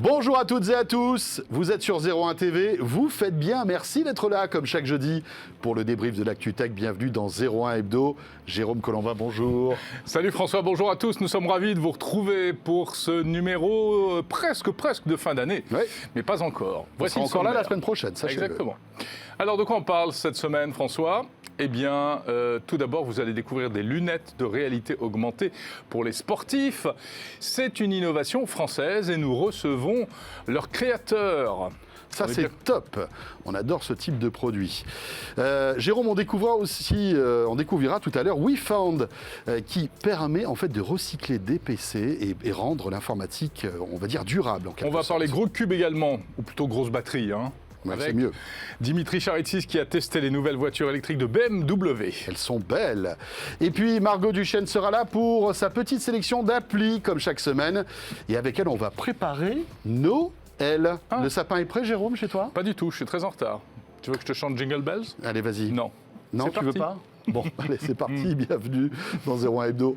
Bonjour à toutes et à tous, vous êtes sur 01 TV, vous faites bien, merci d'être là comme chaque jeudi pour le débrief de l'actu tech. Bienvenue dans 01 Hebdo. Jérôme Collombat, bonjour. Salut François, bonjour à tous, nous sommes ravis de vous retrouver pour ce numéro presque de fin d'année, Oui. mais pas encore. Voici encore là la semaine prochaine, sachez-le. Exactement. Alors de quoi on parle cette semaine François ? Eh bien, tout d'abord, vous allez découvrir des lunettes de réalité augmentée pour les sportifs. C'est une innovation française et nous recevons leur créateur. Ça, c'est top. On adore ce type de produit. Jérôme, on découvrira tout à l'heure WeFound, qui permet en fait de recycler des PC et rendre l'informatique, on va dire, durable. On va parler gros cube également, ou plutôt grosse batterie, hein. Ouais, Avec c'est mieux. Dimitri Charitsis qui a testé les nouvelles voitures électriques de BMW. Elles sont belles. Et puis Margot Duchesne sera là pour sa petite sélection d'applis, comme chaque semaine. Et avec elle, on va préparer Noël. Le sapin est prêt, Jérôme, chez toi ? Pas du tout, je suis très en retard. Tu veux que je te chante Jingle Bells ? Allez, vas-y. Non. Non, C'est tu veux parti. pas ? Bon, allez, c'est parti. Bienvenue dans 01 Hebdo.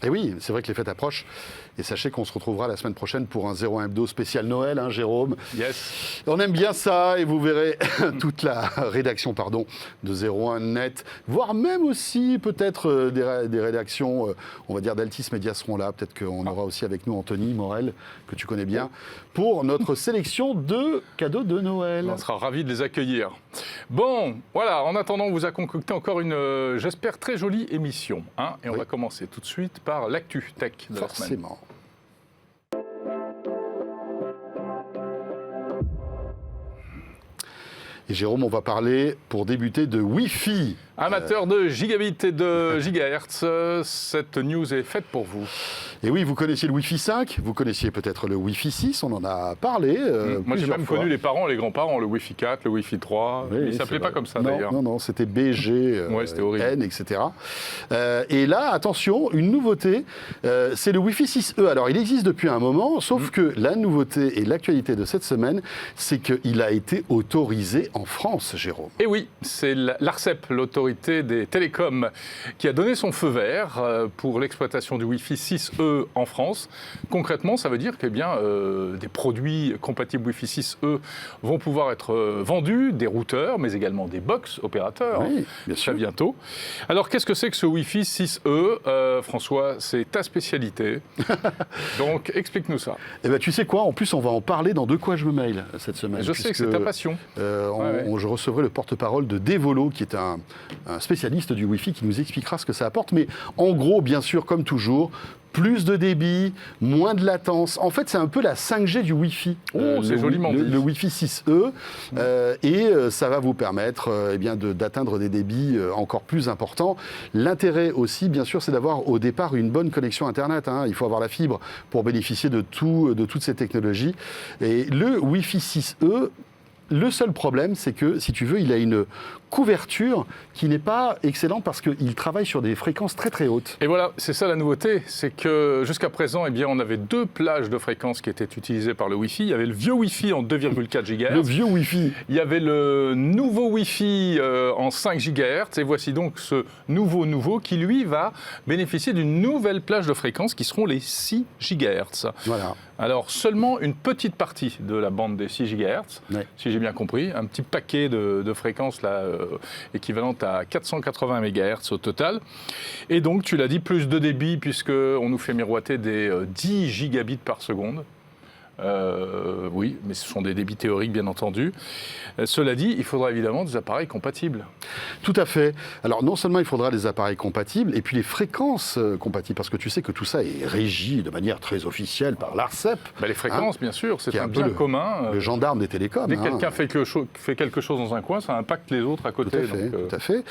Et oui, c'est vrai que les fêtes approchent. Et sachez qu'on se retrouvera la semaine prochaine pour un 01 Hebdo spécial Noël, hein, Jérôme. Yes. On aime bien ça et vous verrez toute la rédaction de 01 Net, voire même aussi peut-être des rédactions, on va dire d'Altis Média seront là. Peut-être qu'on aura aussi avec nous Anthony Morel, que tu connais bien, pour notre sélection de cadeaux de Noël. On sera ravis de les accueillir. Bon, voilà, en attendant, on vous a concocté encore une, j'espère, très jolie émission. Hein, et on va commencer tout de suite par l'actu tech de la semaine. Forcément. Et Jérôme, on va parler, pour débuter, de Wi-Fi. Amateurs de gigabits et de gigahertz, cette news est faite pour vous. Et oui, vous connaissiez le Wi-Fi 5, vous connaissiez peut-être le Wi-Fi 6, on en a parlé Moi, j'ai plusieurs même fois. connu les parents, les grands-parents, le Wi-Fi 4, le Wi-Fi 3. Oui, Il ne c'est s'appelait vrai. pas comme ça, non, d'ailleurs. Non, c'était BG, Ouais, c'était horrible. N, etc. Et là, attention, une nouveauté, c'est le Wi-Fi 6E. Alors, il existe depuis un moment, sauf que la nouveauté et l'actualité de cette semaine, c'est qu'il a été autorisé en France, Jérôme. Et oui, c'est l'ARCEP, l'autorité des télécoms, qui a donné son feu vert pour l'exploitation du Wi-Fi 6E en France. Concrètement, ça veut dire que des produits compatibles Wi-Fi 6E vont pouvoir être vendus, des routeurs, mais également des box opérateurs, Oui, bien sûr. très bientôt. Alors, qu'est-ce que c'est que ce Wi-Fi 6E François, c'est ta spécialité. Donc, explique-nous ça. Eh ben, tu sais quoi, en plus, on va en parler dans De quoi je me mail cette semaine. Je sais que c'est ta passion. Je recevrai le porte-parole de Devolo, qui est un spécialiste du Wi-Fi, qui nous expliquera ce que ça apporte. Mais en gros, bien sûr, comme toujours, plus de débit, moins de latence. En fait, c'est un peu la 5G du Wi-Fi. C'est joliment dit. Le Wi-Fi 6E. Ça va vous permettre d'atteindre des débits encore plus importants. L'intérêt aussi, bien sûr, c'est d'avoir au départ une bonne connexion Internet. Hein. Il faut avoir la fibre pour bénéficier de toutes ces technologies. Et le Wi-Fi 6E, le seul problème, c'est que, si tu veux, il a une couverture qui n'est pas excellente parce qu'il travaille sur des fréquences très très hautes. Et voilà, c'est ça la nouveauté, c'est que jusqu'à présent, on avait deux plages de fréquences qui étaient utilisées par le Wi-Fi. Il y avait le vieux Wi-Fi en 2,4 GHz. Le vieux Wi-Fi. Il y avait le nouveau Wi-Fi en 5 GHz. Et voici donc ce nouveau qui, lui, va bénéficier d'une nouvelle plage de fréquences qui seront les 6 GHz. Voilà. Alors, seulement une petite partie de la bande des 6 GHz, Ouais. si j'ai bien compris, un petit paquet de fréquences là, équivalente à 480 MHz au total. Et donc, tu l'as dit, plus de débit, puisqu'on nous fait miroiter des 10 gigabits par seconde. Oui, mais ce sont des débits théoriques, bien entendu. Cela dit, il faudra évidemment des appareils compatibles. Tout à fait. Alors, non seulement il faudra des appareils compatibles, et puis les fréquences compatibles, parce que tu sais que tout ça est régi de manière très officielle par l'ARCEP. Les fréquences, bien sûr, c'est qui est un un peu bien commun. Le gendarme des télécoms. Dès que quelqu'un fait quelque chose dans un coin, ça impacte les autres à côté. Tout à fait.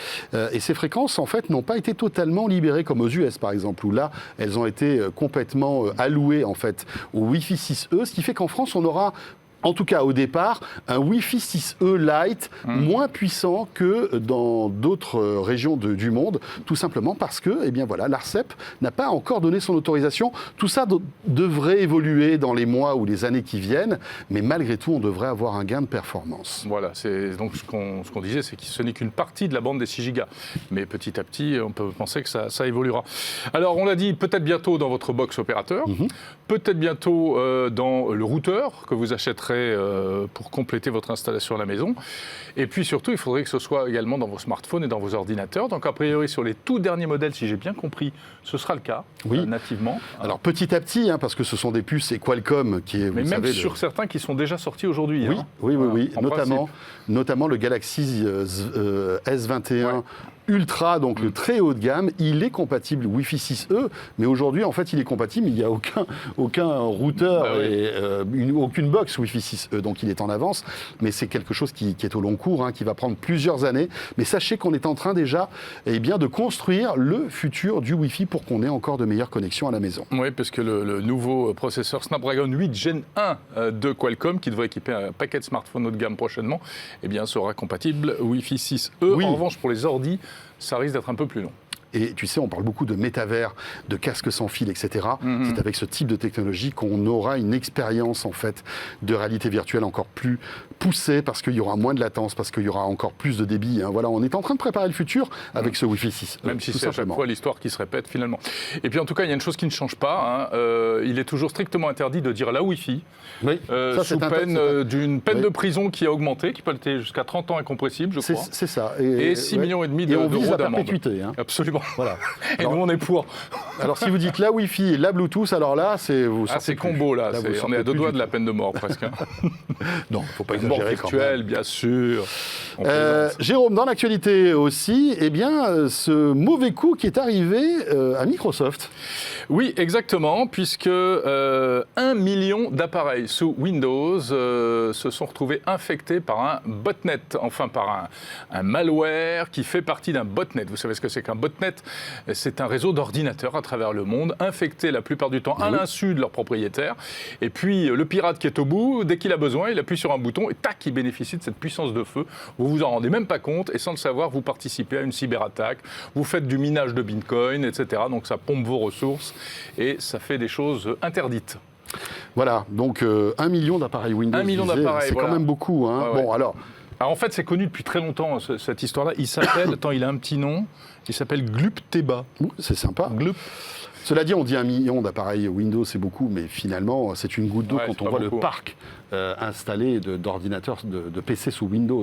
Et ces fréquences, en fait, n'ont pas été totalement libérées, comme aux US, par exemple, où là, elles ont été complètement allouées, en fait, au Wi-Fi 6E, ce qui fait qu'en France, on aura En tout cas, au départ, un Wi-Fi 6E Lite moins puissant que dans d'autres régions du monde, tout simplement parce que, eh bien voilà, l'ARCEP n'a pas encore donné son autorisation. Tout ça devrait évoluer dans les mois ou les années qui viennent, mais malgré tout, on devrait avoir un gain de performance. Voilà, c'est donc ce qu'on disait, c'est que ce n'est qu'une partie de la bande des 6 gigas. Mais petit à petit, on peut penser que ça évoluera. Alors, on l'a dit, peut-être bientôt dans votre box opérateur, peut-être bientôt dans le routeur que vous achèterez pour compléter votre installation à la maison. Et puis surtout, il faudrait que ce soit également dans vos smartphones et dans vos ordinateurs. Donc a priori, sur les tout derniers modèles, si j'ai bien compris, ce sera le cas, nativement. Alors petit à petit, parce que ce sont des puces et Qualcomm qui est, mais même sur certains qui sont déjà sortis aujourd'hui. Oui. Notamment le Galaxy S21. Ultra, donc le très haut de gamme, il est compatible Wi-Fi 6E, mais aujourd'hui, en fait, il est compatible, il n'y a aucun routeur et aucune box Wi-Fi 6E, donc il est en avance, mais c'est quelque chose qui est au long cours, qui va prendre plusieurs années. Mais sachez qu'on est en train déjà de construire le futur du Wi-Fi pour qu'on ait encore de meilleures connexions à la maison. Oui, parce que le nouveau processeur Snapdragon 8 Gen 1 de Qualcomm, qui devrait équiper un paquet de smartphones haut de gamme prochainement, sera compatible Wi-Fi 6E. En revanche, pour les ordis, ça risque d'être un peu plus long. Et tu sais, on parle beaucoup de métavers, de casques sans fil, etc. C'est avec ce type de technologie qu'on aura une expérience en fait de réalité virtuelle encore plus poussée parce qu'il y aura moins de latence, parce qu'il y aura encore plus de débit. Voilà, on est en train de préparer le futur avec ce Wi-Fi 6. Même si c'est à chaque fois l'histoire qui se répète finalement. Et puis en tout cas, il y a une chose qui ne change pas. Il est toujours strictement interdit de dire la Wi-Fi. Oui. Sous peine d'une peine de prison qui a augmenté, qui peut être jusqu'à 30 ans incompressible, je crois. C'est ça. Et 6,5 millions d'euros d'amende. Absolument. Voilà. Et alors, nous, on est pour. Alors, si vous dites la Wi-Fi et la Bluetooth, alors là, c'est... c'est combo, là. On est à deux doigts de la peine de mort, presque. Non, il ne faut pas exagérer quand même. Bien sûr. Jérôme, dans l'actualité aussi, ce mauvais coup qui est arrivé à Microsoft. Oui, exactement, puisque 1 million d'appareils sous Windows se sont retrouvés infectés par un botnet, enfin par un malware qui fait partie d'un botnet. Vous savez ce que c'est qu'un botnet? C'est un réseau d'ordinateurs à travers le monde, infectés la plupart du temps à l'insu de leurs propriétaires. Et puis le pirate qui est au bout, dès qu'il a besoin, il appuie sur un bouton et tac, il bénéficie de cette puissance de feu. Vous vous en rendez même pas compte et sans le savoir, vous participez à une cyberattaque, vous faites du minage de Bitcoin, etc. Donc ça pompe vos ressources et ça fait des choses interdites. Voilà, donc 1 million d'appareils Windows. 1 million d'appareils, c'est quand même beaucoup. Bon, alors en fait, c'est connu depuis très longtemps, cette histoire-là. Il s'appelle, il a un petit nom, il s'appelle Glupteba. C'est sympa. Glup. Cela dit, on dit 1 million d'appareils Windows, c'est beaucoup, mais finalement, c'est une goutte d'eau quand on voit le parc installé d'ordinateurs, de PC sous Windows.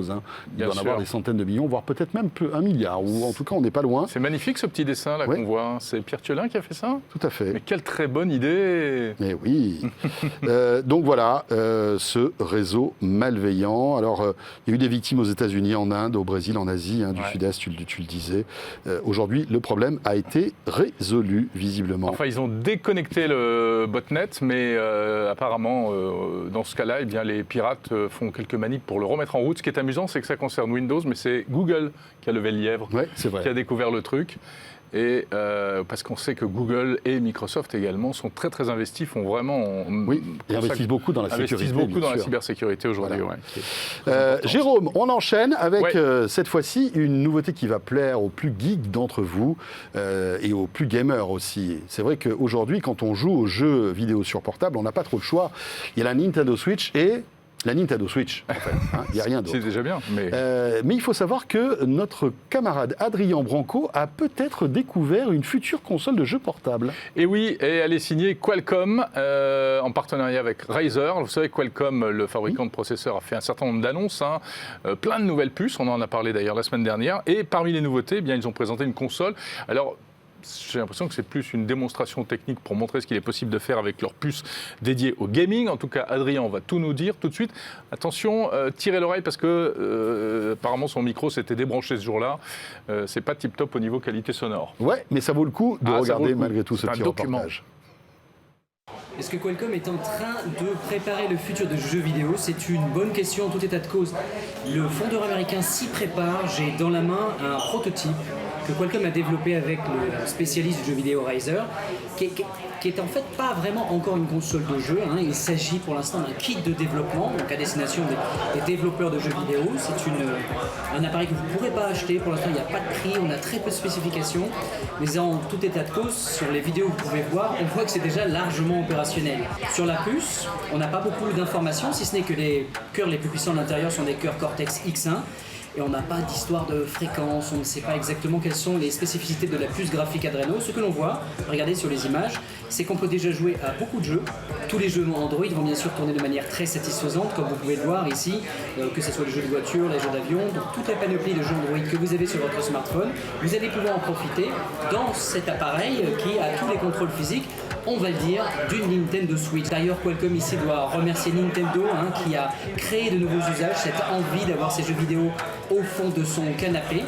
Il doit en avoir des centaines de millions, voire peut-être même 1 milliard, ou en tout cas, on n'est pas loin. C'est magnifique ce petit dessin là qu'on voit. C'est Pierre Thiolin qui a fait ça? Tout à fait. Mais quelle très bonne idée! Mais oui. Donc voilà, ce réseau malveillant. Alors, il y a eu des victimes aux États-Unis, en Inde, au Brésil, en Asie, du Sud-Est, tu le disais. Aujourd'hui, le problème a été résolu, visiblement. Enfin, ils ont déconnecté le botnet, mais apparemment, dans ce cas-là, les pirates font quelques manips pour le remettre en route. Ce qui est amusant, c'est que ça concerne Windows, mais c'est Google qui a levé le lièvre, qui a découvert le truc. Et parce qu'on sait que Google et Microsoft également sont très très investis, font vraiment... et investissent beaucoup dans la sécurité. Investissent beaucoup dans la cybersécurité aujourd'hui. Voilà. Jérôme, on enchaîne avec cette fois-ci une nouveauté qui va plaire aux plus geeks d'entre vous et aux plus gamers aussi. C'est vrai qu'aujourd'hui, quand on joue aux jeux vidéo sur portable, on n'a pas trop le choix. Il y a la Nintendo Switch et... La Nintendo Switch, en fait. Il n'y a rien d'autre. C'est déjà bien. Mais il faut savoir que notre camarade Adrien Branco a peut-être découvert une future console de jeux portable. Et oui, et elle est signée Qualcomm, en partenariat avec Razer. Vous savez, Qualcomm, le fabricant de processeurs, a fait un certain nombre d'annonces. Plein de nouvelles puces, on en a parlé d'ailleurs la semaine dernière. Et parmi les nouveautés, ils ont présenté une console. Alors, j'ai l'impression que c'est plus une démonstration technique pour montrer ce qu'il est possible de faire avec leurs puces dédiées au gaming. En tout cas, Adrien, on va tout nous dire tout de suite. Attention, tirez l'oreille parce que apparemment son micro s'était débranché ce jour-là. C'est pas tip-top au niveau qualité sonore. Ouais, mais ça vaut le coup de regarder malgré tout ce petit reportage. Est-ce que Qualcomm est en train de préparer le futur de jeux vidéo? C'est une bonne question en tout état de cause. Le fondeur américain s'y prépare. J'ai dans la main un prototype que Qualcomm a développé avec le spécialiste du jeu vidéo Razer, qui est en fait pas vraiment encore une console de jeu. Il s'agit pour l'instant d'un kit de développement, donc à destination des développeurs de jeux vidéo. C'est un appareil que vous ne pourrez pas acheter. Pour l'instant, il n'y a pas de prix, on a très peu de spécifications. Mais en tout état de cause, sur les vidéos que vous pouvez voir, on voit que c'est déjà largement opérationnel. Sur la puce, on n'a pas beaucoup d'informations, si ce n'est que les cœurs les plus puissants de l'intérieur sont des cœurs Cortex X1. Et on n'a pas d'histoire de fréquence, on ne sait pas exactement quelles sont les spécificités de la puce graphique Adreno. Ce que l'on voit, regardez sur les images, c'est qu'on peut déjà jouer à beaucoup de jeux. Tous les jeux Android vont bien sûr tourner de manière très satisfaisante, comme vous pouvez le voir ici, que ce soit les jeux de voiture, les jeux d'avion, donc toute la panoplie de jeux Android que vous avez sur votre smartphone, vous allez pouvoir en profiter dans cet appareil qui a tous les contrôles physiques, on va le dire, d'une Nintendo Switch. D'ailleurs, Qualcomm ici doit remercier Nintendo qui a créé de nouveaux usages, cette envie d'avoir ces jeux vidéo au fond de son canapé.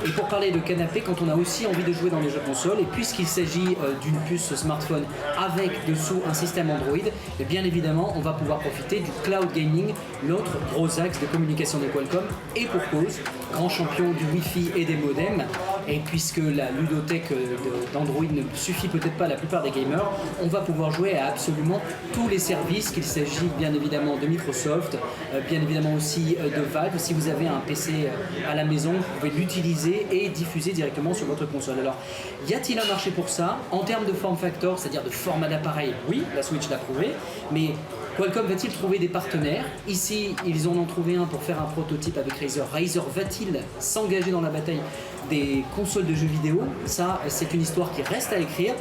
Et pour parler de canapé, quand on a aussi envie de jouer dans les jeux consoles, et puisqu'il s'agit d'une puce smartphone avec dessous un système Android, et bien évidemment, on va pouvoir profiter du cloud gaming, l'autre gros axe de communication de Qualcomm, et pour cause, grand champion du Wi-Fi et des modems. Et puisque la ludothèque d'Android ne suffit peut-être pas à la plupart des gamers, on va pouvoir jouer à absolument tous les services, qu'il s'agit bien évidemment de Microsoft, bien évidemment aussi de Valve. Si vous avez un PC à la maison, vous pouvez l'utiliser et diffuser directement sur votre console. Alors, y a-t-il un marché pour ça? En termes de form factor, c'est-à-dire de format d'appareil, oui, la Switch l'a prouvé, mais Qualcomm va-t-il trouver des partenaires? Ici, ils en ont trouvé un pour faire un prototype avec Razer. Razer va-t-il s'engager dans la bataille des consoles de jeux vidéo? Ça, c'est une histoire qui reste à écrire.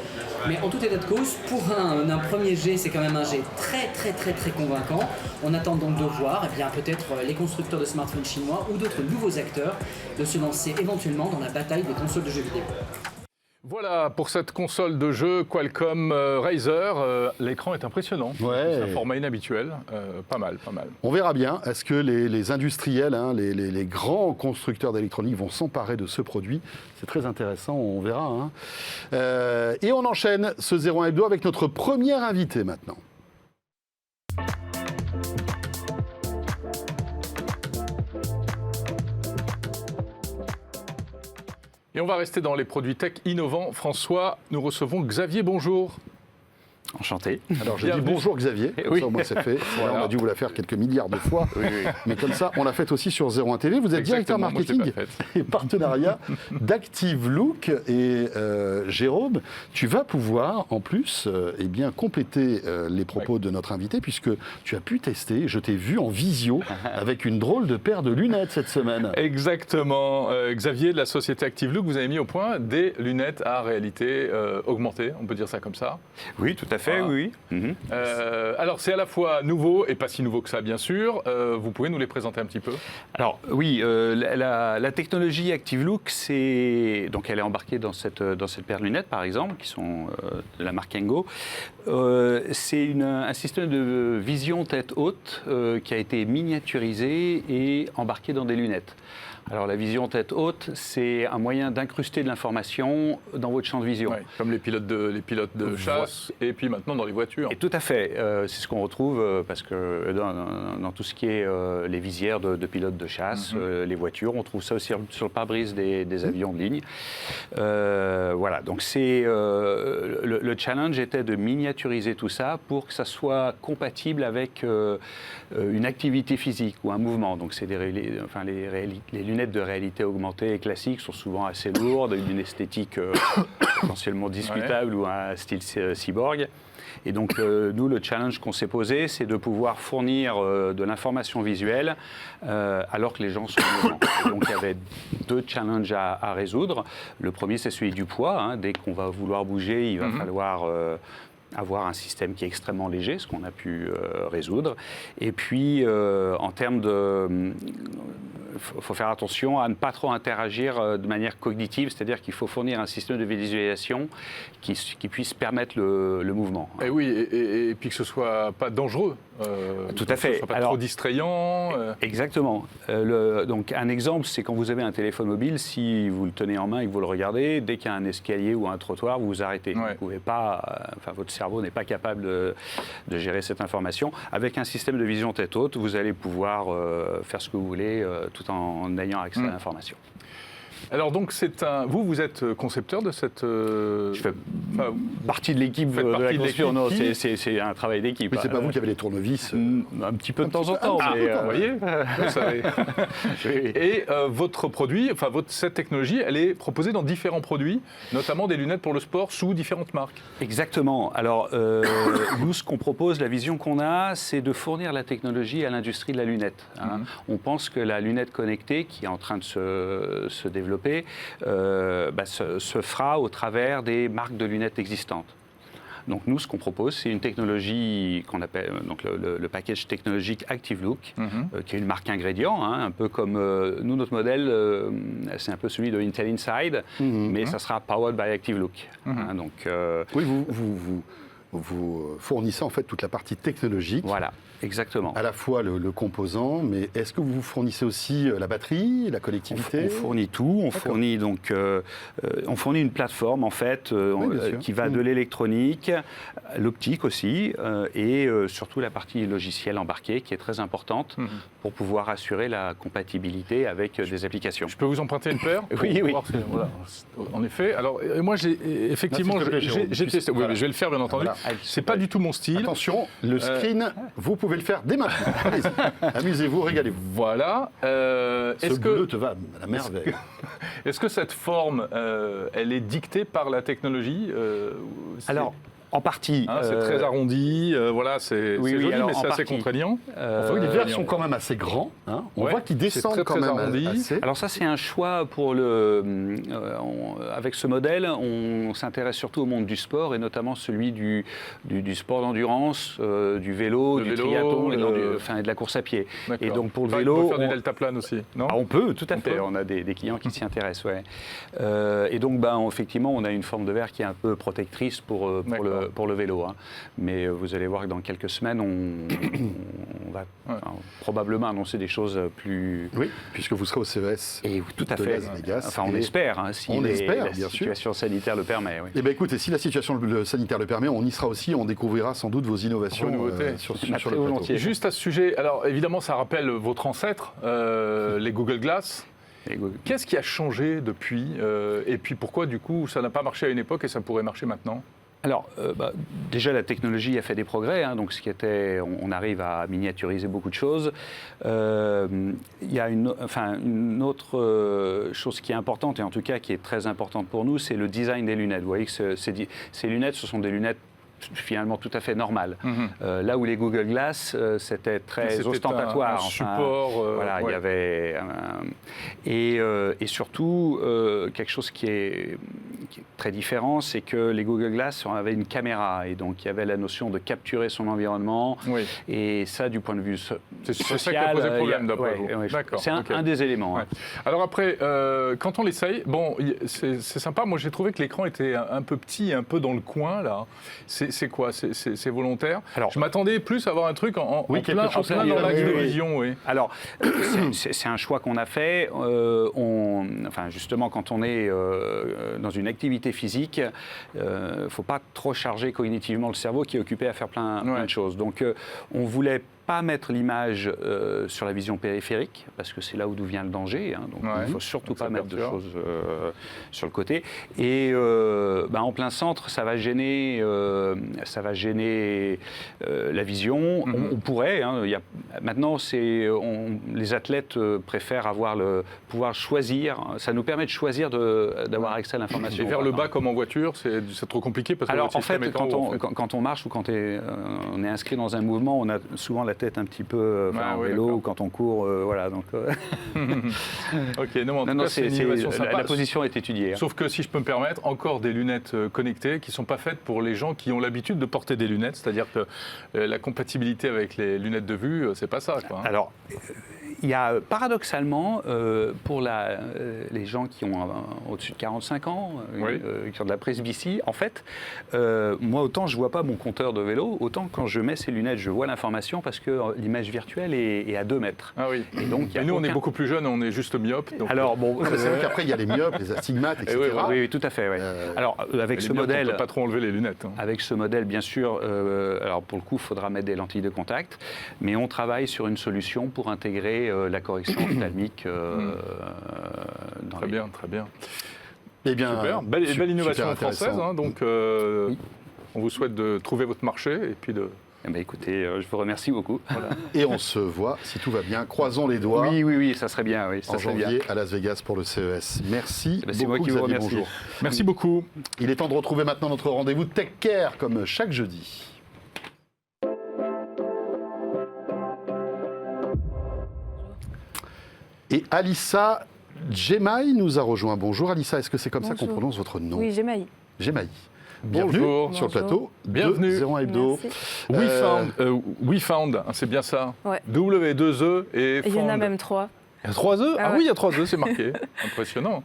Mais en tout état de cause, pour un premier jet, c'est quand même un jet très convaincant. On attend donc de voir, peut-être les constructeurs de smartphones chinois ou d'autres nouveaux acteurs de se lancer éventuellement dans la bataille des consoles de jeux vidéo. Voilà pour cette console de jeu Qualcomm Razer. L'écran est impressionnant. Ouais. C'est un format inhabituel. Pas mal. On verra bien. Est-ce que les industriels, les grands constructeurs d'électronique vont s'emparer de ce produit? C'est très intéressant, on verra. Et on enchaîne ce 01 Hebdo avec notre première invitée maintenant. Et on va rester dans les produits tech innovants. François, nous recevons Xavier, bonjour. Enchanté. Alors je dis bonjour Xavier, comme ça au moins c'est fait. Voilà. On a dû vous la faire quelques milliards de fois, mais comme ça on l'a faite aussi sur 01 TV. Vous êtes directeur marketing et partenariat d'Active Look et Jérôme, tu vas pouvoir en plus compléter les propos de notre invité puisque tu as pu tester, je t'ai vu en visio avec une drôle de paire de lunettes cette semaine. Exactement. Xavier de la société Active Look, vous avez mis au point des lunettes à réalité augmentée, on peut dire ça comme ça? Oui, tout à fait. Voilà. Oui. Alors, c'est à la fois nouveau et pas si nouveau que ça, bien sûr. Vous pouvez nous les présenter un petit peu? Alors, oui, la technologie Active Look, donc elle est embarquée dans cette paire de lunettes, par exemple, qui sont de la marque Kengo. C'est un système de vision tête haute qui a été miniaturisé et embarqué dans des lunettes. Alors la vision tête haute, c'est un moyen d'incruster de l'information dans votre champ de vision. Ouais, comme les pilotes de chasse et puis maintenant dans les voitures. Et tout à fait. C'est ce qu'on retrouve parce que dans tout ce qui est les visières de pilotes de chasse, les voitures, on trouve ça aussi sur le pare-brise des avions de ligne. Voilà, donc le challenge était de miniaturiser tout ça pour que ça soit compatible avec une activité physique ou un mouvement. Donc c'est les lunettes de réalité augmentée classiques sont souvent assez lourdes, d'une esthétique potentiellement discutable ou un style cyborg. Et donc, nous, le challenge qu'on s'est posé, c'est de pouvoir fournir de l'information visuelle alors que les gens sont en mouvement. Donc, il y avait deux challenges à résoudre. Le premier, c'est celui du poids. Dès qu'on va vouloir bouger, il va falloir avoir un système qui est extrêmement léger, ce qu'on a pu résoudre. Et puis, en termes de... Il faut faire attention à ne pas trop interagir de manière cognitive, c'est-à-dire qu'il faut fournir un système de visualisation qui puisse permettre le mouvement. Et oui, et puis que ce ne soit pas dangereux. Tout à fait. Que ce ne soit pas trop distrayant. Exactement. Donc un exemple, c'est quand vous avez un téléphone mobile, si vous le tenez en main et que vous le regardez, dès qu'il y a un escalier ou un trottoir, vous vous arrêtez. Ouais. Vous pouvez pas, votre cerveau n'est pas capable de gérer cette information. Avec un système de vision tête haute, vous allez pouvoir faire ce que vous voulez tout en ayant accès à l'information. Alors donc vous êtes concepteur de cette... Je fais partie de l'équipe de la construction. Non, c'est un travail d'équipe. Oui, c'est pas vous qui avez les tournevis. Un petit peu de temps en temps. Vous voyez, vous savez. Et votre produit, cette technologie, elle est proposée dans différents produits, notamment des lunettes pour le sport sous différentes marques. Exactement. Alors, nous, ce qu'on propose, la vision qu'on a, c'est de fournir la technologie à l'industrie de la lunette. On pense que la lunette connectée, qui est en train de se développer, se fera au travers des marques de lunettes existantes. Donc nous, ce qu'on propose, c'est une technologie qu'on appelle donc le package technologique Active Look, qui est une marque ingrédient, un peu comme nous, notre modèle, c'est un peu celui de Intel Inside, mais ça sera powered by Active Look. Oui, vous fournissez en fait toute la partie technologique. Voilà. Exactement. À la fois le composant, mais est-ce que vous fournissez aussi la batterie, la connectivité ? On fournit tout. On fournit donc, on fournit une plateforme en fait qui va de l'électronique, l'optique aussi, et surtout la partie logicielle embarquée qui est très importante pour pouvoir assurer la compatibilité avec des applications. Je peux vous emprunter une paire ? Oui. Voilà. En effet. Alors moi, j'ai testé. Oui, je vais le faire bien entendu. Voilà. C'est pas du tout mon style. Attention, le screen, vous pouvez le faire dès maintenant. Allez-y, amusez-vous, régalez-vous. Voilà. Ce bleu te va à la merveille. Est-ce que cette forme, elle est dictée par la technologie Alors, en partie. C'est très arrondi, c'est joli, mais c'est assez contraignant. On voit que les verres sont quand même assez grands. On voit qu'ils descendent quand même assez. Alors ça, c'est un choix pour avec ce modèle, on s'intéresse surtout au monde du sport, et notamment celui du sport d'endurance, du vélo, du triathlon et de la course à pied. Et donc pour le vélo... On peut faire du deltaplane aussi, non ? On peut, tout à fait. On a des clients qui s'y intéressent, et donc, effectivement, on a une forme de verre qui est un peu protectrice pour le vélo. Mais vous allez voir que dans quelques semaines, on va probablement annoncer des choses plus... Oui, puisque vous serez au CES tout à fait. Las Vegas. Enfin, on espère, si la situation sanitaire le permet. Oui. Eh bien, écoutez, si la situation sanitaire le permet, on y sera aussi, on découvrira sans doute vos innovations sur le plateau. Juste à ce sujet, alors évidemment, ça rappelle votre ancêtre, les Google Glass. Qu'est-ce qui a changé depuis et puis pourquoi, du coup, ça n'a pas marché à une époque et ça pourrait marcher maintenant ? Alors, déjà, la technologie a fait des progrès. Donc, on arrive à miniaturiser beaucoup de choses. Il y a une autre chose qui est importante, et en tout cas qui est très importante pour nous, c'est le design des lunettes. Vous voyez que ces lunettes, ce sont des lunettes finalement tout à fait normales. Là où les Google Glass, c'était très ostentatoire. Un support. Il y avait et surtout quelque chose qui est très différent, c'est que les Google Glass avaient une caméra, et donc il y avait la notion de capturer son environnement. Et ça, du point de vue social, c'est ça qui a posé problème d'après vous. D'accord. C'est un des éléments. Alors après, quand on l'essaye, c'est sympa. Moi, j'ai trouvé que l'écran était un peu petit, un peu dans le coin là. C'est quoi ? C'est volontaire ? Alors, je m'attendais plus à avoir un truc en plein dans l'axe de vision. Alors, c'est un choix qu'on a fait. Justement, quand on est dans une activité physique, il ne faut pas trop charger cognitivement le cerveau qui est occupé à faire plein de choses. Donc, on voulait pas mettre l'image sur la vision périphérique, parce que c'est là où vient le danger. Donc il ne faut surtout pas mettre de choses sur le côté. Et en plein centre, ça va gêner la vision. On pourrait. Maintenant, les athlètes préfèrent pouvoir choisir. Ça nous permet de choisir d'avoir accès à l'information. Et vers le bas, comme en voiture, c'est trop compliqué parce que alors en fait, quand on marche ou quand on est inscrit dans un mouvement, on a souvent la tête un petit peu en vélo, ou quand on court, donc. Ok, c'est une innovation sympa. La position est étudiée. Sauf que si je peux me permettre, encore des lunettes connectées qui ne sont pas faites pour les gens qui ont l'habitude de porter des lunettes, c'est-à-dire que la compatibilité avec les lunettes de vue, c'est pas ça, quoi. Alors, il y a paradoxalement, pour les gens qui ont au-dessus de 45 ans, qui ont de la presbytie, en fait, moi autant je ne vois pas mon compteur de vélo, autant quand je mets ces lunettes, je vois l'information parce que que l'image virtuelle est à 2 mètres. Ah oui. Et donc, nous, on est beaucoup plus jeunes, on est juste myopes. Donc... Alors, bon, C'est vrai qu'après, il y a les myopes, les astigmates, etc. oui, tout à fait. Ouais. Alors, avec les ce myopes, modèle... on ne peut pas trop enlever les lunettes. Hein. Avec ce modèle, bien sûr, alors pour le coup, il faudra mettre des lentilles de contact, mais on travaille sur une solution pour intégrer la correction ophtalmique dans Très bien, très bien. Eh bien, Super, belle innovation super française. intéressant. Hein, donc, on vous souhaite de trouver votre marché et puis de... Eh bien, écoutez, je vous remercie beaucoup. Voilà. Et on se voit, si tout va bien, croisons les doigts. Oui, ça serait bien. Oui, ça En serait janvier bien. à Las Vegas pour le CES. Merci C'est beaucoup, moi qui vous Xavier, remercie. bonjour. Merci beaucoup. Il est temps de retrouver maintenant notre rendez-vous Tech Care, comme chaque jeudi. Et Alissa Gemaï nous a rejoint. Bonjour Alissa, est-ce que c'est comme ça qu'on Bonjour. prononce votre nom? Oui, Gemaï. Gemaï. Bienvenue Bonjour. sur le Bonjour. plateau Bienvenue. de 01 Hebdo. Merci. WeFound, c'est bien ça. Ouais. W2E et Et il y en a Found. même 3. Il y a 3 E. Ah Ah ouais. oui, il y a 3 E, c'est marqué. Impressionnant.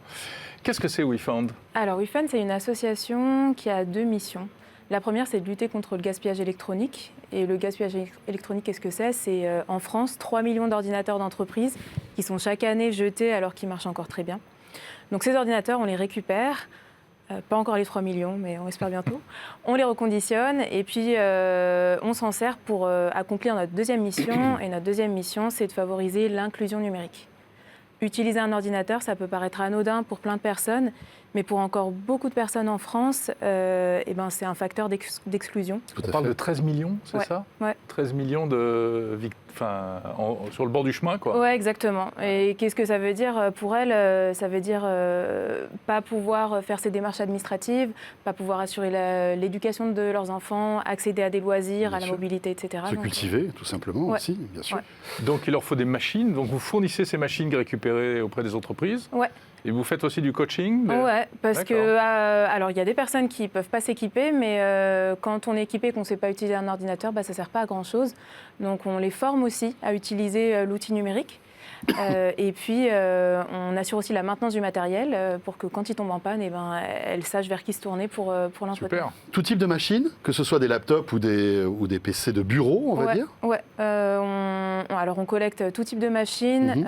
Qu'est-ce que c'est WeFound? Alors, WeFund, c'est une association qui a 2 missions. La première, c'est de lutter contre le gaspillage électronique. Et le gaspillage électronique, qu'est-ce que c'est? C'est en France 3 millions d'ordinateurs d'entreprise qui sont chaque année jetés alors qu'ils marchent encore très bien. Donc ces ordinateurs, on les récupère. Pas encore les 3 millions, mais on espère bientôt. On les reconditionne et puis on s'en sert pour accomplir notre deuxième mission. Et notre deuxième mission, c'est de favoriser l'inclusion numérique. Utiliser un ordinateur, ça peut paraître anodin pour plein de personnes, mais pour encore beaucoup de personnes en France, c'est un facteur d'exclusion. Tout On à parle fait. de 13 millions, c'est Ouais, ça? ouais. 13 millions de sur le bord du chemin, quoi. Ouais, exactement. Et qu'est-ce que ça veut dire pour elles? Ça veut dire pas pouvoir faire ses démarches administratives, pas pouvoir assurer l'éducation de leurs enfants, accéder à des loisirs, Bien à la sûr. mobilité, etc. Se Donc, cultiver, tout simplement, Ouais. aussi, bien sûr. Ouais. Donc il leur faut des machines. Donc vous fournissez ces machines récupérées auprès des entreprises. Ouais. Et vous faites aussi du coaching. Ouais, parce D'accord. que alors il y a des personnes qui peuvent pas s'équiper, mais quand on est équipé et qu'on ne sait pas utiliser un ordinateur, ça sert pas à grand chose. Donc on les forme aussi à utiliser l'outil numérique. Et puis on assure aussi la maintenance du matériel pour que quand il tombe en panne, elles sachent vers qui se tourner pour l'entretenir. Super. Tout type de machine, que ce soit des laptops ou des PC de bureau, on va dire. Ouais. Alors on collecte tout type de machines,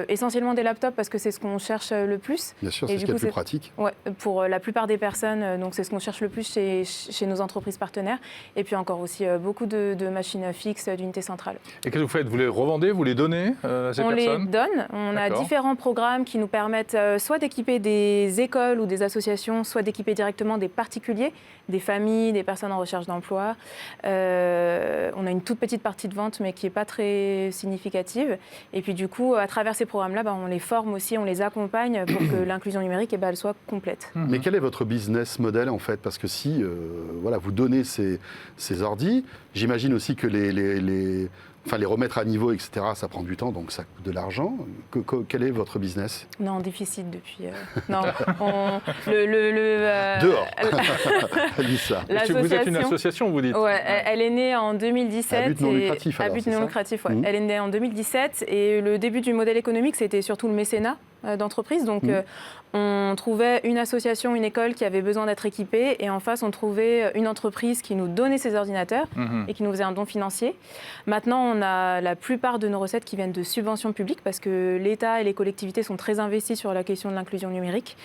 essentiellement des laptops parce que c'est ce qu'on cherche le plus. Bien sûr, Et c'est ce du qui est le coup, plus c'est- pratique. Ouais, pour la plupart des personnes, donc c'est ce qu'on cherche le plus chez nos entreprises partenaires. Et puis encore aussi beaucoup de machines fixes d'unités centrales. Et qu'est-ce que vous faites? Vous les revendez? Vous les donnez à ces On les personnes? donne. On a D'accord. différents programmes qui nous permettent soit d'équiper des écoles ou des associations, soit d'équiper directement des particuliers, des familles, des personnes en recherche d'emploi. On a une toute petite partie de vente, mais qui n'est pas très significative. Et puis du coup, à travers ces programmes-là, on les forme aussi, on les accompagne pour que l'inclusion numérique elle soit complète. Mais quel est votre business model en fait? Parce que si vous donnez ces ordis, j'imagine aussi que les remettre à niveau, etc., ça prend du temps, donc ça coûte de l'argent. Quel est votre business? On est en déficit depuis. Non, Dehors. Alissa. Vous êtes une association, vous dites? Ouais, elle est née en 2017. À but non lucratif, À alors, but c'est non ça lucratif, ouais. Mhm. Elle est née en 2017 et le début du modèle économique, c'était surtout le mécénat d'entreprise. Donc, on trouvait une association, une école qui avait besoin d'être équipée et en face, on trouvait une entreprise qui nous donnait ses ordinateurs et qui nous faisait un don financier. Maintenant, on a la plupart de nos recettes qui viennent de subventions publiques parce que l'État et les collectivités sont très investis sur la question de l'inclusion numérique.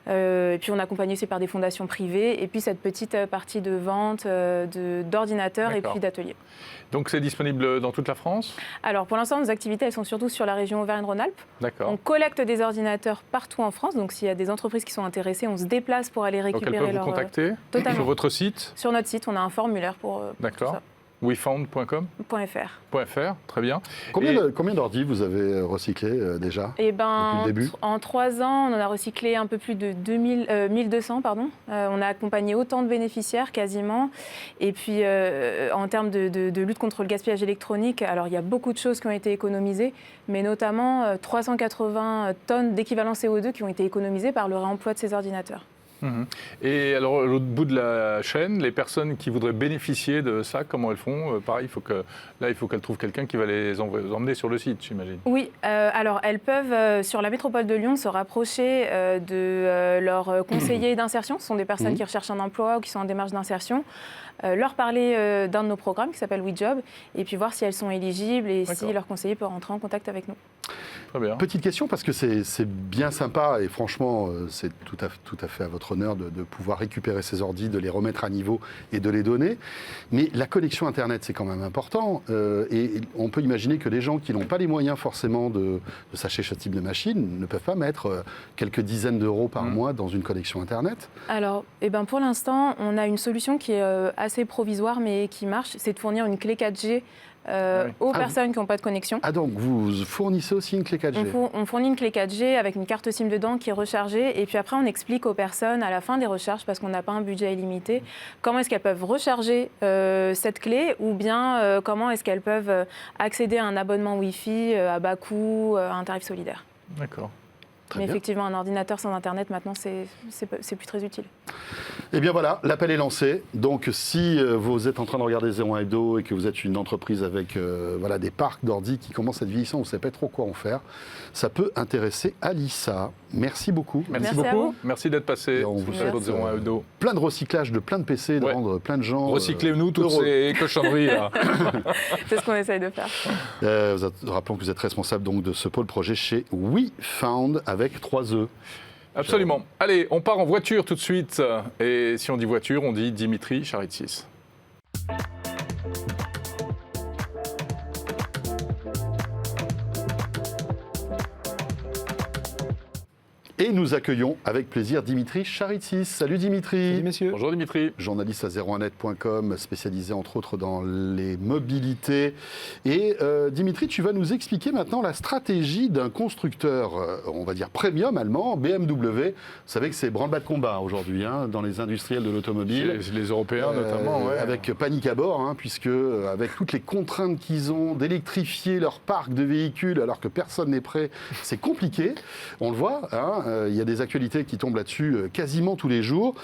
Et puis on accompagne aussi par des fondations privées et puis cette petite partie de vente d'ordinateurs et D'accord. puis d'ateliers. Donc c'est disponible dans toute la France? Alors pour l'instant, nos activités elles sont surtout sur la région Auvergne-Rhône-Alpes. D'accord. On collecte des ordinateurs partout en France, donc s'il y a des entreprises qui sont intéressées, on se déplace pour aller Donc elles récupérer peuvent vous contacter totalement. sur votre site? Sur notre site, on a un formulaire pour D'accord. tout WeFound.com. ça. .fr. .fr, très bien. Combien d'ordi vous avez recyclé déjà? Et Depuis le début en 3 ans, on en a recyclé un peu plus de 1200, pardon. On a accompagné autant de bénéficiaires quasiment. Et puis, en termes de lutte contre le gaspillage électronique, alors il y a beaucoup de choses qui ont été économisées, mais notamment 380 tonnes d'équivalent CO2 qui ont été économisées par le réemploi de ces ordinateurs. Et alors, à l'autre bout de la chaîne, les personnes qui voudraient bénéficier de ça, comment elles font? Pareil, il faut qu'elles trouvent quelqu'un qui va les emmener sur le site, j'imagine. Oui, alors elles peuvent, sur la métropole de Lyon, se rapprocher de leurs conseillers d'insertion. Ce sont des personnes qui recherchent un emploi ou qui sont en démarche d'insertion. Leur parler d'un de nos programmes qui s'appelle WeJob et puis voir si elles sont éligibles et si leur conseiller peut rentrer en contact avec nous. Très bien. Petite question, parce que c'est bien sympa et franchement, c'est tout à fait à votre honneur de pouvoir récupérer ces ordis, de les remettre à niveau et de les donner. Mais la connexion Internet, c'est quand même important. Et on peut imaginer que les gens qui n'ont pas les moyens forcément de s'acheter ce type de machine ne peuvent pas mettre quelques dizaines d'euros par mois dans une connexion Internet. Alors, pour l'instant, on a une solution qui est assez provisoire mais qui marche, c'est de fournir une clé 4G aux personnes qui n'ont pas de connexion. Ah donc, vous fournissez aussi une clé 4G? On fournit une clé 4G avec une carte SIM dedans qui est rechargée et puis après on explique aux personnes à la fin des recharges, parce qu'on n'a pas un budget illimité, comment est-ce qu'elles peuvent recharger cette clé ou bien comment est-ce qu'elles peuvent accéder à un abonnement Wi-Fi à bas coût, à un tarif solidaire. D'accord. Mais effectivement, un ordinateur sans Internet, maintenant, c'est plus très utile. Eh bien voilà, l'appel est lancé. Donc si vous êtes en train de regarder 01 Hebdo et que vous êtes une entreprise avec des parcs d'ordi qui commencent à être vieillissants, on ne sait pas trop quoi en faire, ça peut intéresser Alissa. Merci beaucoup. Merci à beaucoup. vous. Merci d'être passé. Et on vous souhaite 01 Hebdo. plein de recyclage de plein de PC, de rendre plein de gens Recyclez-nous toutes heureux. ces cochonneries là. C'est ce qu'on essaye de faire. Rappelons que vous êtes responsable donc de ce pôle projet chez WeFound avec 3 E. Absolument. Allez, on part en voiture tout de suite. Et si on dit voiture, on dit Dimitri Charitsis. Et nous accueillons avec plaisir Dimitri Charitsis. Salut Dimitri. Salut messieurs. Bonjour Dimitri. Journaliste à 01net.com, spécialisé entre autres dans les mobilités. Et Dimitri, tu vas nous expliquer maintenant la stratégie d'un constructeur, on va dire premium allemand, BMW. Vous savez que c'est branle-bas de combat aujourd'hui dans les industriels de l'automobile. Les Européens notamment, ouais. Avec panique à bord, puisque avec toutes les contraintes qu'ils ont d'électrifier leur parc de véhicules alors que personne n'est prêt, c'est compliqué. On le voit, il y a des actualités qui tombent là-dessus quasiment tous les jours.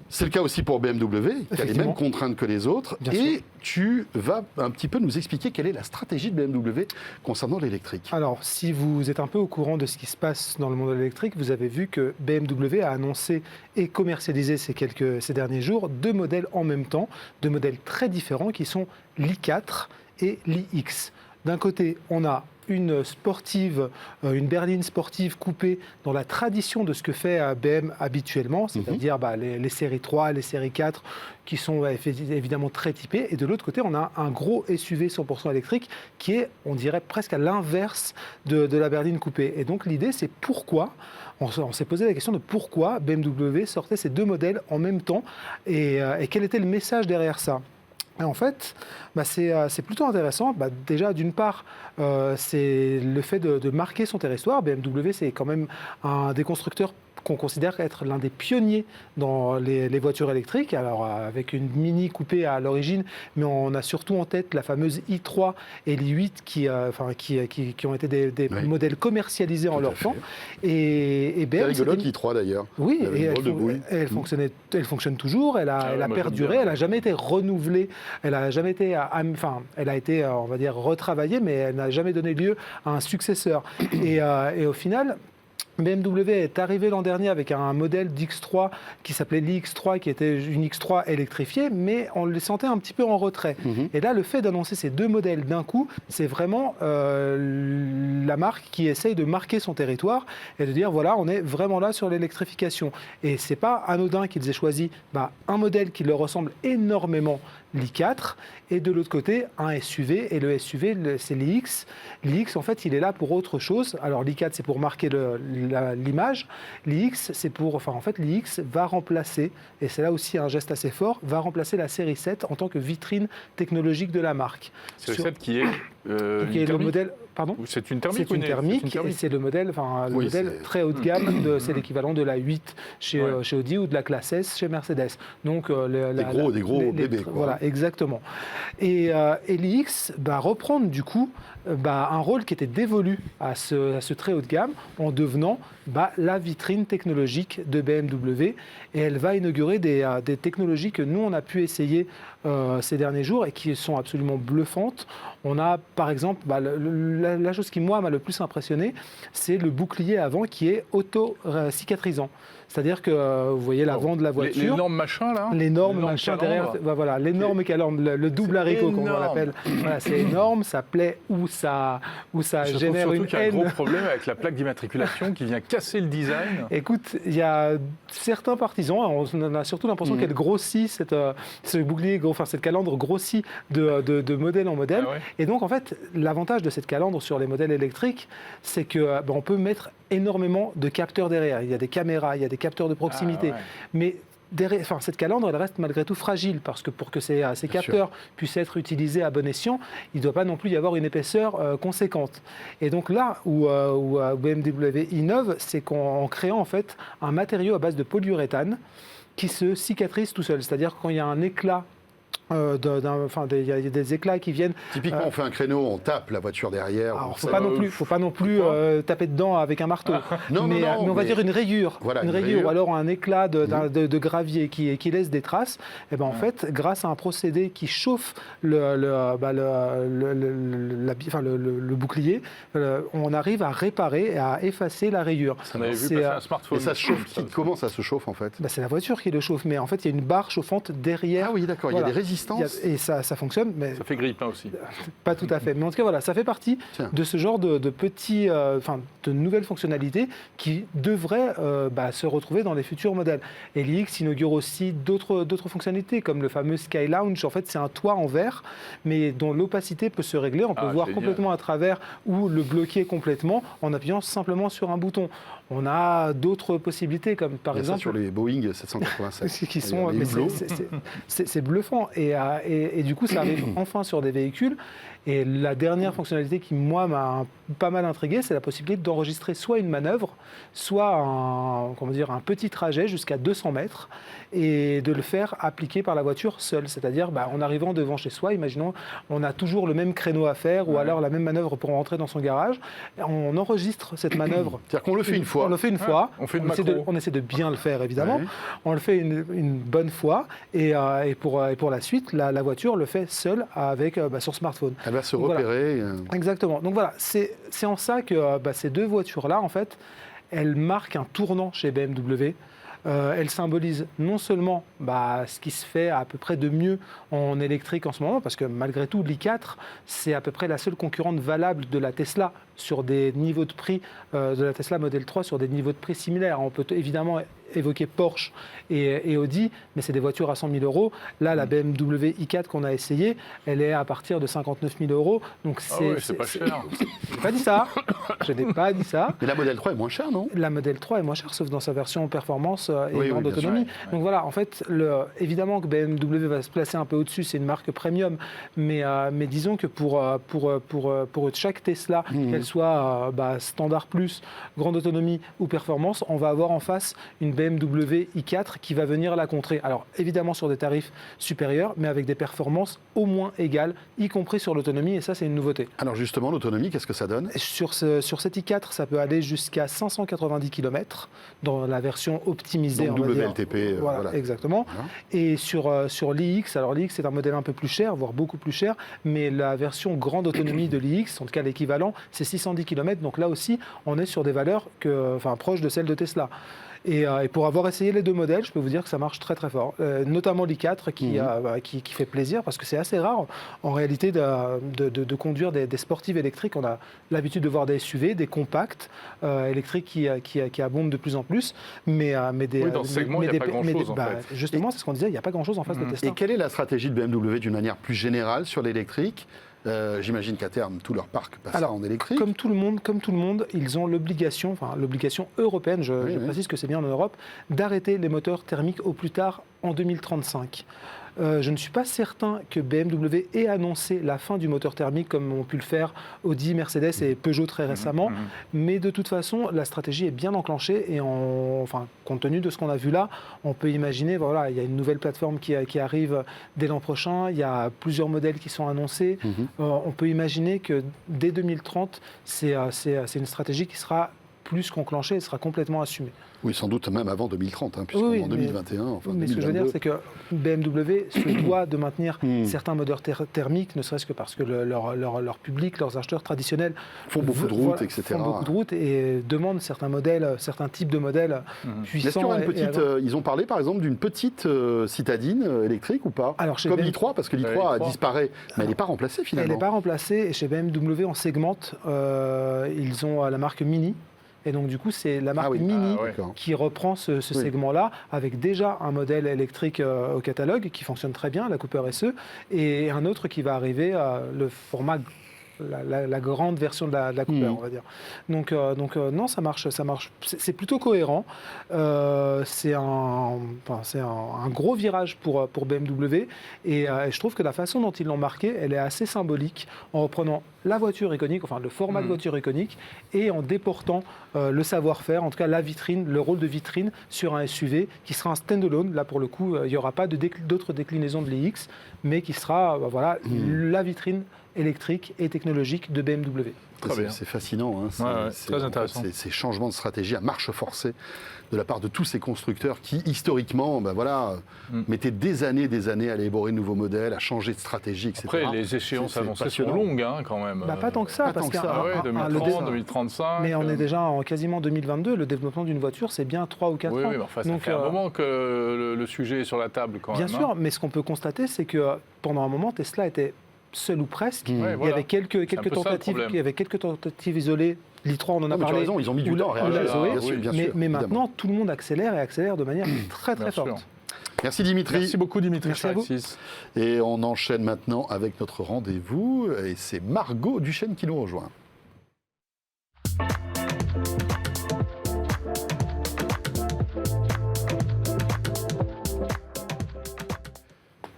C'est le cas aussi pour BMW, qui a les mêmes contraintes que les autres. Bien et sûr. tu vas un petit peu nous expliquer quelle est la stratégie de BMW concernant l'électrique. Alors, si vous êtes un peu au courant de ce qui se passe dans le monde électrique, vous avez vu que BMW a annoncé et commercialisé ces derniers jours 2 modèles en même temps, 2 modèles très différents qui sont l'i4 et l'iX. D'un côté, on a une berline sportive coupée dans la tradition de ce que fait BM habituellement, c'est-à-dire les séries 3, les séries 4, qui sont évidemment très typées. Et de l'autre côté, on a un gros SUV 100% électrique qui est, on dirait, presque à l'inverse de la berline coupée. Et donc l'idée, c'est pourquoi on s'est posé la question de pourquoi BMW sortait ces 2 modèles en même temps et quel était le message derrière ça. Et en fait, c'est plutôt intéressant. Déjà, d'une part, c'est le fait de marquer son territoire. BMW, c'est quand même un des constructeurs qu'on considère être l'un des pionniers dans les voitures électriques, alors avec une Mini coupée à l'origine, mais on a surtout en tête la fameuse i3 et l'i8 qui ont été des modèles commercialisés en leur temps. Et C'est BM, rigolo l'i3 d'ailleurs. oui, et elle elle fonctionne toujours, elle a moi, perduré, j'aime bien. elle n'a jamais été renouvelée, elle a jamais été, elle a été, on va dire, retravaillée, mais elle n'a jamais donné lieu à un successeur. Et au final, BMW est arrivé l'an dernier avec un modèle d'X3 qui s'appelait l'iX3, qui était une X3 électrifiée, mais on le sentait un petit peu en retrait. Et là, le fait d'annoncer ces 2 modèles d'un coup, c'est vraiment la marque qui essaye de marquer son territoire et de dire, voilà, on est vraiment là sur l'électrification. Et c'est pas anodin qu'ils aient choisi un modèle qui leur ressemble énormément, l'i4, et de l'autre côté, un SUV, et le SUV, c'est l'iX. L'iX, en fait, il est là pour autre chose. Alors, l'i4, c'est pour marquer l'image. L'iX, c'est pour... en fait, l'iX va remplacer, et c'est là aussi un geste assez fort, va remplacer la série 7 en tant que vitrine technologique de la marque. C'est le 7 qui est le modèle... Pardon ? C'est une thermique C'est une thermique et c'est le modèle, très haut de gamme, c'est l'équivalent de la 8 chez Audi ou de la classe S chez Mercedes. Donc des gros bébés. Quoi. Voilà, exactement. Et l'IX va reprendre du coup un rôle qui était dévolu à ce très haut de gamme en devenant la vitrine technologique de BMW, et elle va inaugurer des technologies que nous on a pu essayer ces derniers jours et qui sont absolument bluffantes. On a par exemple, la chose qui moi m'a le plus impressionné, c'est le bouclier avant qui est auto-cicatrisant. C'est-à-dire que vous voyez l'avant de la voiture. L'énorme machin là. L'énorme machin derrière. Voilà, l'énorme calandre, le double haricot comme on l'appelle. Voilà, c'est énorme, ça plaît ou ça génère une haine. Il y a un gros problème avec la plaque d'immatriculation qui vient casser le design. Écoute, il y a certains partisans, on a surtout l'impression qu'elle grossit, ce bouclier, cette calandre grossit de modèle en modèle. Ah ouais. Et donc en fait, l'avantage de cette calandre sur les modèles électriques, c'est que on peut mettre énormément de capteurs derrière. Il y a des caméras, il y a des capteurs de proximité. Ah ouais. Mais cette calandre, elle reste malgré tout fragile, parce que pour que ces capteurs puissent être utilisés à bon escient, il ne doit pas non plus y avoir une épaisseur conséquente. Et donc là où BMW innove, c'est qu'en créant en fait un matériau à base de polyuréthane qui se cicatrise tout seul. C'est-à-dire quand il y a un éclat, il y a des éclats qui viennent. Typiquement, on fait un créneau, on tape la voiture derrière. Alors, faut pas non plus taper dedans avec un marteau. Mais on va dire une rayure, voilà, une rayure, ou alors un éclat de gravier qui laisse des traces. Et en fait, grâce à un procédé qui chauffe le bouclier, on arrive à réparer et à effacer la rayure. On avait vu passer un smartphone. Et ça se chauffe. Comment ça se chauffe en fait ? C'est la voiture qui le chauffe, mais en fait, il y a une barre chauffante derrière. Ah oui, d'accord. Il y a des résistances. Et ça fonctionne, mais ça fait grille-pain aussi. Pas tout à fait. Mais en tout cas, voilà, ça fait partie de ce genre de petits, de nouvelles fonctionnalités qui devraient se retrouver dans les futurs modèles. Et l'IX inaugure aussi d'autres fonctionnalités, comme le fameux Sky Lounge. En fait, c'est un toit en verre, mais dont l'opacité peut se régler. On peut voir complètement à travers ou le bloquer complètement en appuyant simplement sur un bouton. On a d'autres possibilités, comme par exemple... ça sur les Boeing 787. qui sont... C'est bluffant. Et du coup, ça arrive enfin sur des véhicules. Et la dernière fonctionnalité qui, moi, m'a pas mal intrigué, c'est la possibilité d'enregistrer soit une manœuvre, soit un petit trajet jusqu'à 200 mètres, et de le faire appliquer par la voiture seule. C'est-à-dire, en arrivant devant chez soi, imaginons, on a toujours le même créneau à faire, ou alors la même manœuvre pour rentrer dans son garage. On enregistre cette manœuvre. C'est-à-dire qu'on le fait une fois. On le fait une fois. On essaie de bien le faire, évidemment. Ouais. On le fait une bonne fois, et pour la suite, la voiture le fait seule avec son smartphone. Elle va se repérer. Voilà. Exactement. Donc voilà, c'est en ça que ces deux voitures-là, en fait, elles marquent un tournant chez BMW. Elles symbolisent non seulement ce qui se fait à peu près de mieux en électrique en ce moment, parce que malgré tout, l'i4, c'est à peu près la seule concurrente valable de la Tesla sur des niveaux de prix, de la Tesla Model 3 sur des niveaux de prix similaires. On peut évidemment évoquer Porsche et Audi, mais c'est des voitures à 100 000 €. Là, la BMW i4 qu'on a essayée, elle est à partir de 59 000 €. Donc c'est pas cher. Je n'ai pas dit ça. Je n'ai pas dit ça. Mais la Model 3 est moins chère, non ? La Model 3 est moins chère, sauf dans sa version performance et grande autonomie. Donc voilà, en fait, évidemment que BMW va se placer un peu au-dessus, c'est une marque premium, mais disons que pour chaque Tesla, qu'elle soit standard plus, grande autonomie ou performance, on va avoir en face une BMW i4 qui va venir la contrer. Alors évidemment sur des tarifs supérieurs, mais avec des performances au moins égales, y compris sur l'autonomie, et ça c'est une nouveauté. Alors justement, l'autonomie, qu'est-ce que ça donne ? Sur cette i4, ça peut aller jusqu'à 590 km dans la version optimisée. Donc WLTP. Voilà, exactement. Voilà. Et sur l'IX, alors l'IX c'est un modèle un peu plus cher, voire beaucoup plus cher, mais la version grande autonomie de l'IX, en tout cas l'équivalent, c'est 610 km. Donc là aussi, on est sur des valeurs proches de celles de Tesla. Et pour avoir essayé les deux modèles, je peux vous dire que ça marche très très fort. Notamment l'i4 qui fait plaisir, parce que c'est assez rare en réalité de conduire des sportives électriques. On a l'habitude de voir des SUV, des compacts électriques qui abondent de plus en plus. Mais dans ce segment, il n'y a pas grand-chose en fait. Justement, c'est ce qu'on disait, il n'y a pas grand-chose en face de Tesla. Et quelle est la stratégie de BMW d'une manière plus générale sur l'électrique ? J'imagine qu'à terme, tout leur parc passera en électrique. Comme tout le monde, ils ont l'obligation européenne, je précise que c'est bien en Europe, d'arrêter les moteurs thermiques au plus tard en 2035. Je ne suis pas certain que BMW ait annoncé la fin du moteur thermique comme ont pu le faire Audi, Mercedes et Peugeot très récemment. Mais de toute façon, la stratégie est bien enclenchée et compte tenu de ce qu'on a vu là, on peut imaginer, voilà, il y a une nouvelle plateforme qui arrive dès l'an prochain, il y a plusieurs modèles qui sont annoncés. On peut imaginer que dès 2030, c'est une stratégie qui sera plus qu'enclenchée et sera complètement assumée. Oui, sans doute même avant 2030, puisqu'en 2021, enfin mais 2022. ce que je veux dire, c'est que BMW se doit de maintenir certains moteurs thermiques, ne serait-ce que parce que leur public, leurs acheteurs traditionnels font beaucoup de routes, etc. Font beaucoup de routes et demandent certains modèles, certains types de modèles puissants. Est-ce qu'il y aura une petite, ils ont parlé par exemple d'une petite citadine électrique ou pas? Alors, comme l'i3, parce que l'i3 disparaît, mais elle n'est pas remplacée finalement. Elle n'est pas remplacée et chez BMW en segmente, ils ont la marque Mini. Et donc, du coup, c'est la marque Mini qui reprend ce segment-là, avec déjà un modèle électrique au catalogue qui fonctionne très bien, la Cooper SE, et un autre qui va arriver, le format, la grande version de la Cooper, on va dire. Donc non, ça marche. C'est plutôt cohérent. C'est un gros virage pour BMW, et je trouve que la façon dont ils l'ont marqué, elle est assez symbolique, en reprenant la voiture iconique, enfin le format de voiture iconique, et en déportant le savoir-faire, en tout cas la vitrine, le rôle de vitrine sur un SUV qui sera un stand-alone. Là, pour le coup, il n'y aura pas d'autres déclinaisons de l'iX, mais qui sera la vitrine électrique et technologique de BMW. C'est fascinant, c'est très intéressant. Ces changements de stratégie à marche forcée de la part de tous ces constructeurs qui, historiquement, mettaient des années à élaborer de nouveaux modèles, à changer de stratégie, etc. Après, les échéances annoncées sont longues, quand même. Pas tant que ça, parce que 2030, 2035. Mais on est déjà en quasiment 2022. Le développement d'une voiture, c'est bien 3 ou 4 ans. Oui, mais enfin, ça fait un moment que le sujet est sur la table, quand même. Bien sûr, mais ce qu'on peut constater, c'est que pendant un moment, Tesla était seul ou presque. Il y avait quelques tentatives isolées. L'i3, on en a parlé. Ils ont mis du temps à réagir. Mais maintenant, tout le monde accélère et accélère de manière très forte. Merci Dimitri. Merci beaucoup Dimitri. Merci à vous. Et on enchaîne maintenant avec notre rendez-vous. Et c'est Margot Duchesne qui nous rejoint.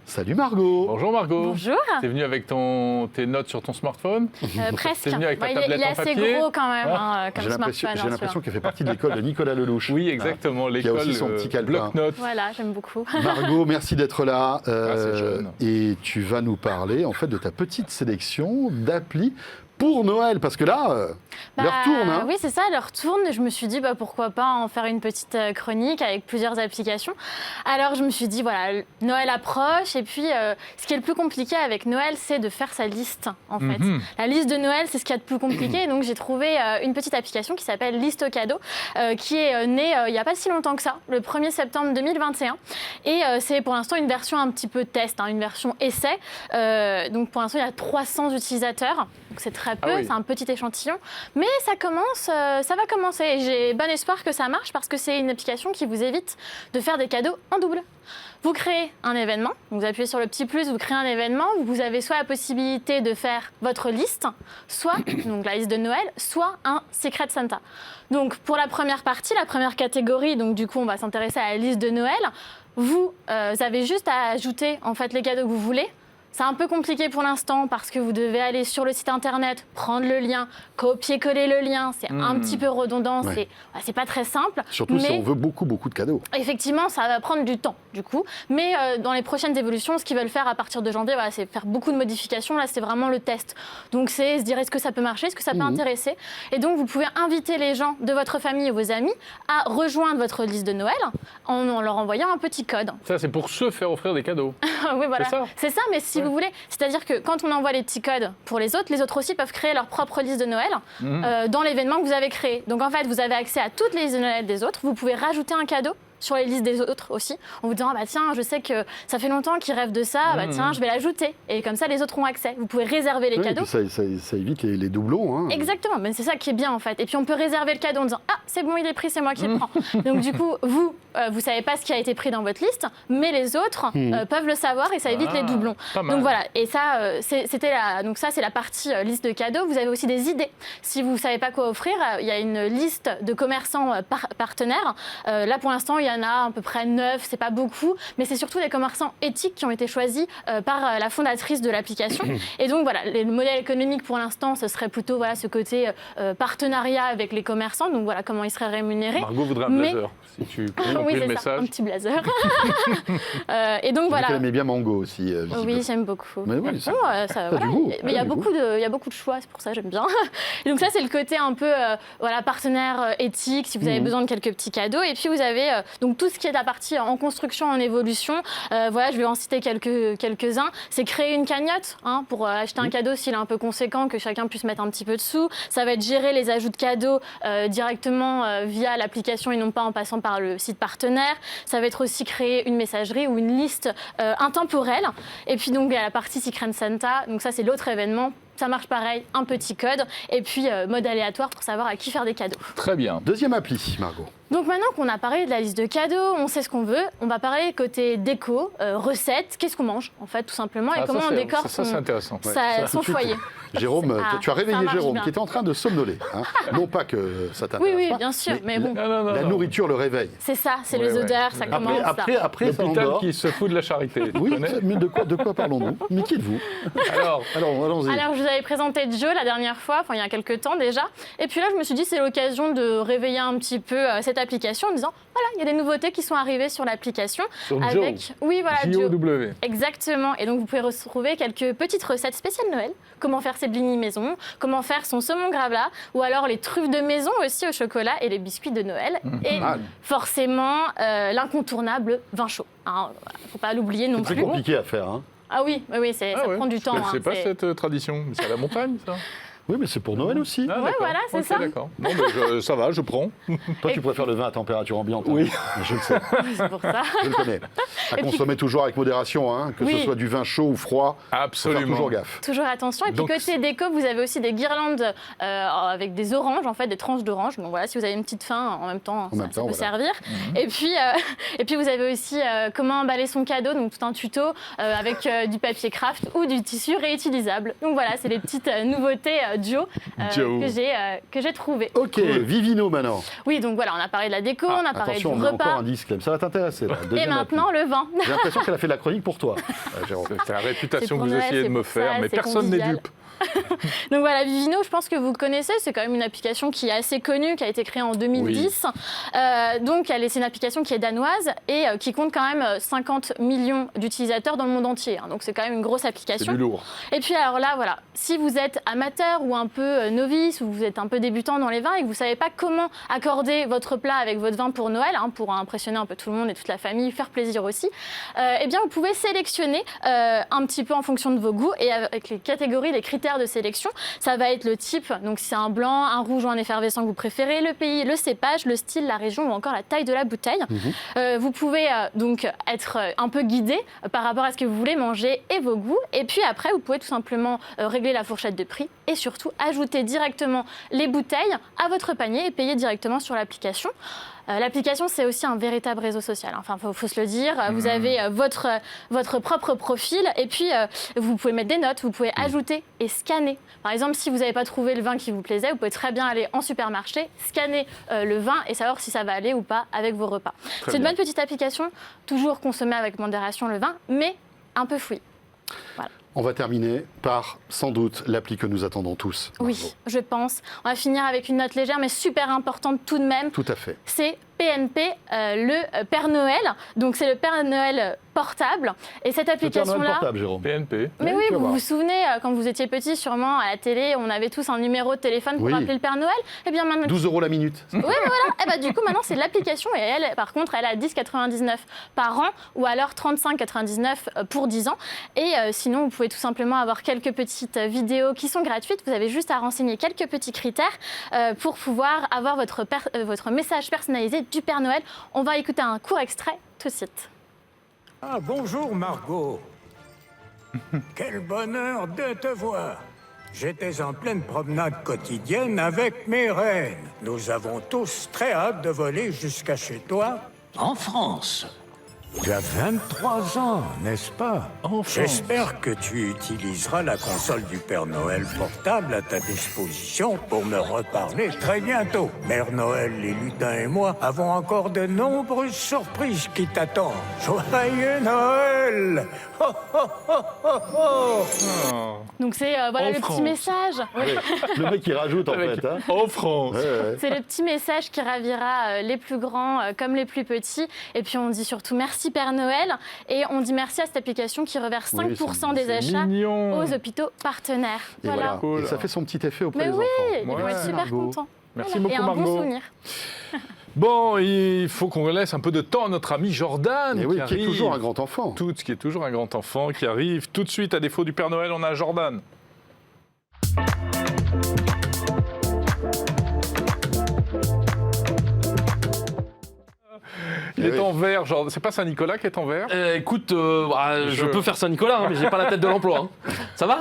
Salut Margot. Bonjour Margot. Bonjour. T'es venue avec tes notes sur ton smartphone? Presque. T'es venue avec ta tablette il est en assez papier. Gros quand même, comme J'ai l'impression qu'elle fait partie de l'école de Nicolas Lelouch. Oui, exactement. L'école qui a aussi son petit calepin. bloc-notes. Voilà, j'aime beaucoup. Margot, merci d'être là. C'est jeune. Et tu vas nous parler en fait de ta petite sélection d'applis pour Noël, parce que là, l'heure tourne. Oui, c'est ça, l'heure tourne. Je me suis dit, pourquoi pas en faire une petite chronique avec plusieurs applications. Alors, je me suis dit, voilà, Noël approche. Et puis, ce qui est le plus compliqué avec Noël, c'est de faire sa liste, en fait. La liste de Noël, c'est ce qu'il y a de plus compliqué. Donc, j'ai trouvé une petite application qui s'appelle Liste cadeaux, qui est née il n'y a pas si longtemps que ça, le 1er septembre 2021. Et c'est pour l'instant une version un petit peu test, une version essai. Donc, pour l'instant, il y a 300 utilisateurs. Donc, c'est très peu, c'est un petit échantillon. Mais ça va commencer. Et j'ai bon espoir que ça marche parce que c'est une application qui vous évite de faire des cadeaux en double. Vous créez un événement, vous appuyez sur le petit plus, vous créez un événement, vous avez soit la possibilité de faire votre liste, soit donc la liste de Noël, soit un Secret Santa. Donc pour la première partie, la première catégorie, donc du coup on va s'intéresser à la liste de Noël. Vous avez juste à ajouter en fait les cadeaux que vous voulez. C'est un peu compliqué pour l'instant parce que vous devez aller sur le site internet, prendre le lien, copier-coller le lien. C'est un petit peu redondant, c'est pas très simple. Surtout si on veut beaucoup de cadeaux. Effectivement, ça va prendre du temps, du coup. Mais dans les prochaines évolutions, ce qu'ils veulent faire à partir de janvier, c'est faire beaucoup de modifications. Là, c'est vraiment le test. Donc, c'est se dire, est-ce que ça peut marcher, est-ce que ça peut intéresser? Et donc, vous pouvez inviter les gens de votre famille et vos amis à rejoindre votre liste de Noël en leur envoyant un petit code. Ça, c'est pour se faire offrir des cadeaux. Oui, voilà. C'est ça, mais si vous voulez, c'est-à-dire que quand on envoie les petits codes pour les autres aussi peuvent créer leur propre liste de Noël dans l'événement que vous avez créé. Donc en fait, vous avez accès à toutes les listes de Noël des autres. Vous pouvez rajouter un cadeau sur les listes des autres aussi, en vous disant tiens, je sais que ça fait longtemps qu'ils rêvent de ça, tiens, je vais l'ajouter. Et comme ça, les autres ont accès. Vous pouvez réserver les cadeaux. Ça évite les doublons. Exactement, mais c'est ça qui est bien en fait. Et puis on peut réserver le cadeau en disant c'est bon, il est pris, c'est moi qui le prends. Donc du coup, vous savez pas ce qui a été pris dans votre liste, mais les autres peuvent le savoir et ça évite les doublons. Donc voilà, et ça, donc ça c'est la partie liste de cadeaux. Vous avez aussi des idées. Si vous savez pas quoi offrir, il y a une liste de commerçants partenaires. Là pour l'instant, il y y en a à peu près 9, c'est pas beaucoup, mais c'est surtout des commerçants éthiques qui ont été choisis par la fondatrice de l'application. Et donc voilà, le modèle économique pour l'instant, ce serait plutôt voilà, ce côté partenariat avec les commerçants, donc voilà comment ils seraient rémunérés. Margot voudrait un blazer, si tu peux Oui, compléter le c'est ça, message. un petit blazer. Et donc voilà. Elle aimait bien Mango aussi. visiblement. Oui, j'aime beaucoup. Mais oui, ça- ça, du voilà. goût. Mais il y a du beaucoup de choix, c'est pour ça que j'aime bien. Et donc ça, c'est le côté un peu voilà, partenaire éthique, si vous avez besoin de quelques petits cadeaux. Et puis vous avez donc tout ce qui est la partie en construction, en évolution. Voilà, je vais en citer quelques-uns. C'est créer une cagnotte pour acheter un cadeau s'il est un peu conséquent, que chacun puisse mettre un petit peu de sous. Ça va être gérer les ajouts de cadeaux directement via l'application et non pas en passant par le site partenaire. Ça va être aussi créer une messagerie ou une liste intemporelle. Et puis donc il y a la partie Secret Santa. Donc ça, c'est l'autre événement. Ça marche pareil, un petit code. Et puis mode aléatoire pour savoir à qui faire des cadeaux. Très bien. Deuxième appli, Margot. Donc maintenant qu'on a parlé de la liste de cadeaux, on sait ce qu'on veut, on va parler côté déco, recettes, qu'est-ce qu'on mange en fait tout simplement et comment on décore ça, c'est intéressant. son tout de suite. foyer. Jérôme, Ah, tu as réveillé ça marche Jérôme bien. qui était en train de somnoler. Non pas que ça t'intéresse Oui, pas, bien sûr, mais bon. La nourriture le réveille. C'est ça, c'est Ouais, les ouais. odeurs, ça commence. Après ça L'hôpital endort. qui se fout de la charité. tu Oui, connais mais de quoi parlons-nous? Mais qui êtes-vous? Alors, Alors, allons-y. Alors, je vous avais présenté Joe la dernière fois, enfin il y a quelques temps déjà. Et puis là, je me suis dit, c'est l'occasion de réveiller un petit peu cette application en disant, voilà, il y a des nouveautés qui sont arrivées sur l'application. Sur Avec, oui, voilà, Joe. J-O-W. Exactement. Et donc, vous pouvez retrouver quelques petites recettes spéciales Noël. Comment faire ses blinis maison, comment faire son saumon gravlat, ou alors les truffes de maison aussi au chocolat et les biscuits de Noël. Et forcément, l'incontournable vin chaud. Faut pas l'oublier non C'est très plus. compliqué à faire. Hein. Ah oui, ça ouais. prend du temps. Je sais pas c'est- cette tradition. C'est à la montagne, ça. Oui, mais c'est pour Noël aussi. Ah, Ouais, d'accord. voilà, c'est Ok, ça. D'accord. Non, mais ça va, je prends. Toi, tu préfères le vin à température ambiante. Oui. Hein. Je le sais, C'est pour ça. je le connais. À consommer toujours avec modération, hein, que Oui. ce soit du vin chaud ou froid. Faut faire Absolument. toujours gaffe. Toujours attention. Et puis Donc, côté déco, vous avez aussi des guirlandes avec des oranges, en fait, des tranches d'orange. Donc voilà, si vous avez une petite faim, en même temps, ça peut voilà. servir. Et puis vous avez aussi comment emballer son cadeau, donc tout un tuto avec du papier craft ou du tissu réutilisable. Donc voilà, c'est les petites nouveautés Joe Joe. que j'ai trouvées. Ok, Vivino maintenant. Oui, donc voilà, on a parlé de la déco, on a parlé Attention, du on a encore repas. un disclaimer. Ça va t'intéresser. là. Et Deuxième maintenant, appli. le vin. J'ai l'impression qu'elle a fait la chronique pour toi, Jérôme. C'est la réputation C'est que pour vous Noël, essayez de c'est me pour faire, ça, mais c'est personne n'est convivial. dupe. Donc voilà, Vivino, je pense que vous connaissez, c'est quand même une application qui est assez connue, qui a été créée en 2010. Donc c'est une application qui est danoise et qui compte quand même 50 millions d'utilisateurs dans le monde entier. Donc c'est quand même une grosse C'est application. du lourd. Et puis alors là, voilà, si vous êtes amateur ou un peu novice ou vous êtes un peu débutant dans les vins et que vous ne savez pas comment accorder votre plat avec votre vin pour Noël, pour impressionner un peu tout le monde et toute la famille, faire plaisir aussi, eh bien vous pouvez sélectionner un petit peu en fonction de vos goûts et avec les catégories, les critères de sélection. Ça va être le type, donc si c'est un blanc, un rouge ou un effervescent que vous préférez, le pays, le cépage, le style, la région ou encore la taille de la bouteille. Vous pouvez donc être un peu guidé par rapport à ce que vous voulez manger et vos goûts. Et puis après, vous pouvez tout simplement régler la fourchette de prix et surtout ajouter directement les bouteilles à votre panier et payer directement sur l'application. L'application, c'est aussi un véritable réseau social. Enfin, faut se le dire. Vous avez votre propre profil et puis vous pouvez mettre des notes, vous pouvez ajouter et scanner. Par exemple, si vous n'avez pas trouvé le vin qui vous plaisait, vous pouvez très bien aller en supermarché, scanner le vin et savoir si ça va aller ou pas avec vos repas. C'est une bonne petite application, toujours consommer avec modération le vin, mais un peu fouillis. Voilà. On va terminer par, sans doute, l'appli que nous attendons tous. Margot. Oui, je pense. On va finir avec une note légère, mais super importante tout de même. Tout à fait. C'est PNP, le Père Noël. Donc, c'est le Père Noël portable. Et cette Le Père Noël application-là... portable, Jérôme. PNP. Mais Oui, oui, tu vas vous voir. vous souvenez, quand vous étiez petit, sûrement, à la télé, on avait tous un numéro de téléphone pour Oui. appeler le Père Noël. Eh bien, maintenant... 12 € la minute. Oui, mais voilà. Eh ben, du coup, maintenant, c'est l'application. Et elle, par contre, elle a 10,99 par an ou alors 35,99 pour 10 ans. Et sinon, vous pouvez tout simplement avoir quelques petites vidéos qui sont gratuites. Vous avez juste à renseigner quelques petits critères pour pouvoir avoir votre message personnalisé du Père Noël. On va écouter un court extrait tout de suite. Ah, bonjour Margot. Quel bonheur de te voir. J'étais en pleine promenade quotidienne avec mes reines. Nous avons tous très hâte de voler jusqu'à chez toi. En France. Tu as 23 ans, n'est-ce pas? Enfin. J'espère que tu utiliseras la console du Père Noël portable à ta disposition pour me reparler très bientôt. Mère Noël, les lutins et moi avons encore de nombreuses surprises qui t'attendent. Joyeux Noël! Ho, ho, ho, ho, ho. Donc c'est voilà En le France. petit message. Le mec qui rajoute en Avec- fait. Hein. En France. Ouais, ouais. C'est le petit message qui ravira les plus grands comme les plus petits. Et puis on dit surtout merci Père Noël. Et on dit merci à cette application qui reverse Oui, 5% des C'est achats mignon. aux hôpitaux partenaires. Et Voilà. voilà. Cool. Et ça fait son petit effet auprès Mais des oui, enfants. ils vont Ouais, être super Margot. contents. Merci Voilà. beaucoup, Et un bon Margot. souvenir. Bon, il faut qu'on laisse un peu de temps à notre ami Jordan. Et oui, qui est arrive. toujours un grand enfant. Qui est toujours un grand enfant, qui arrive tout de suite. À défaut du Père Noël, on a Jordan. Il Eh est oui. en vert, genre, c'est pas Saint-Nicolas qui est en vert? Écoute, je peux faire Saint-Nicolas, hein, mais j'ai pas la tête de l'emploi. hein. Ça va?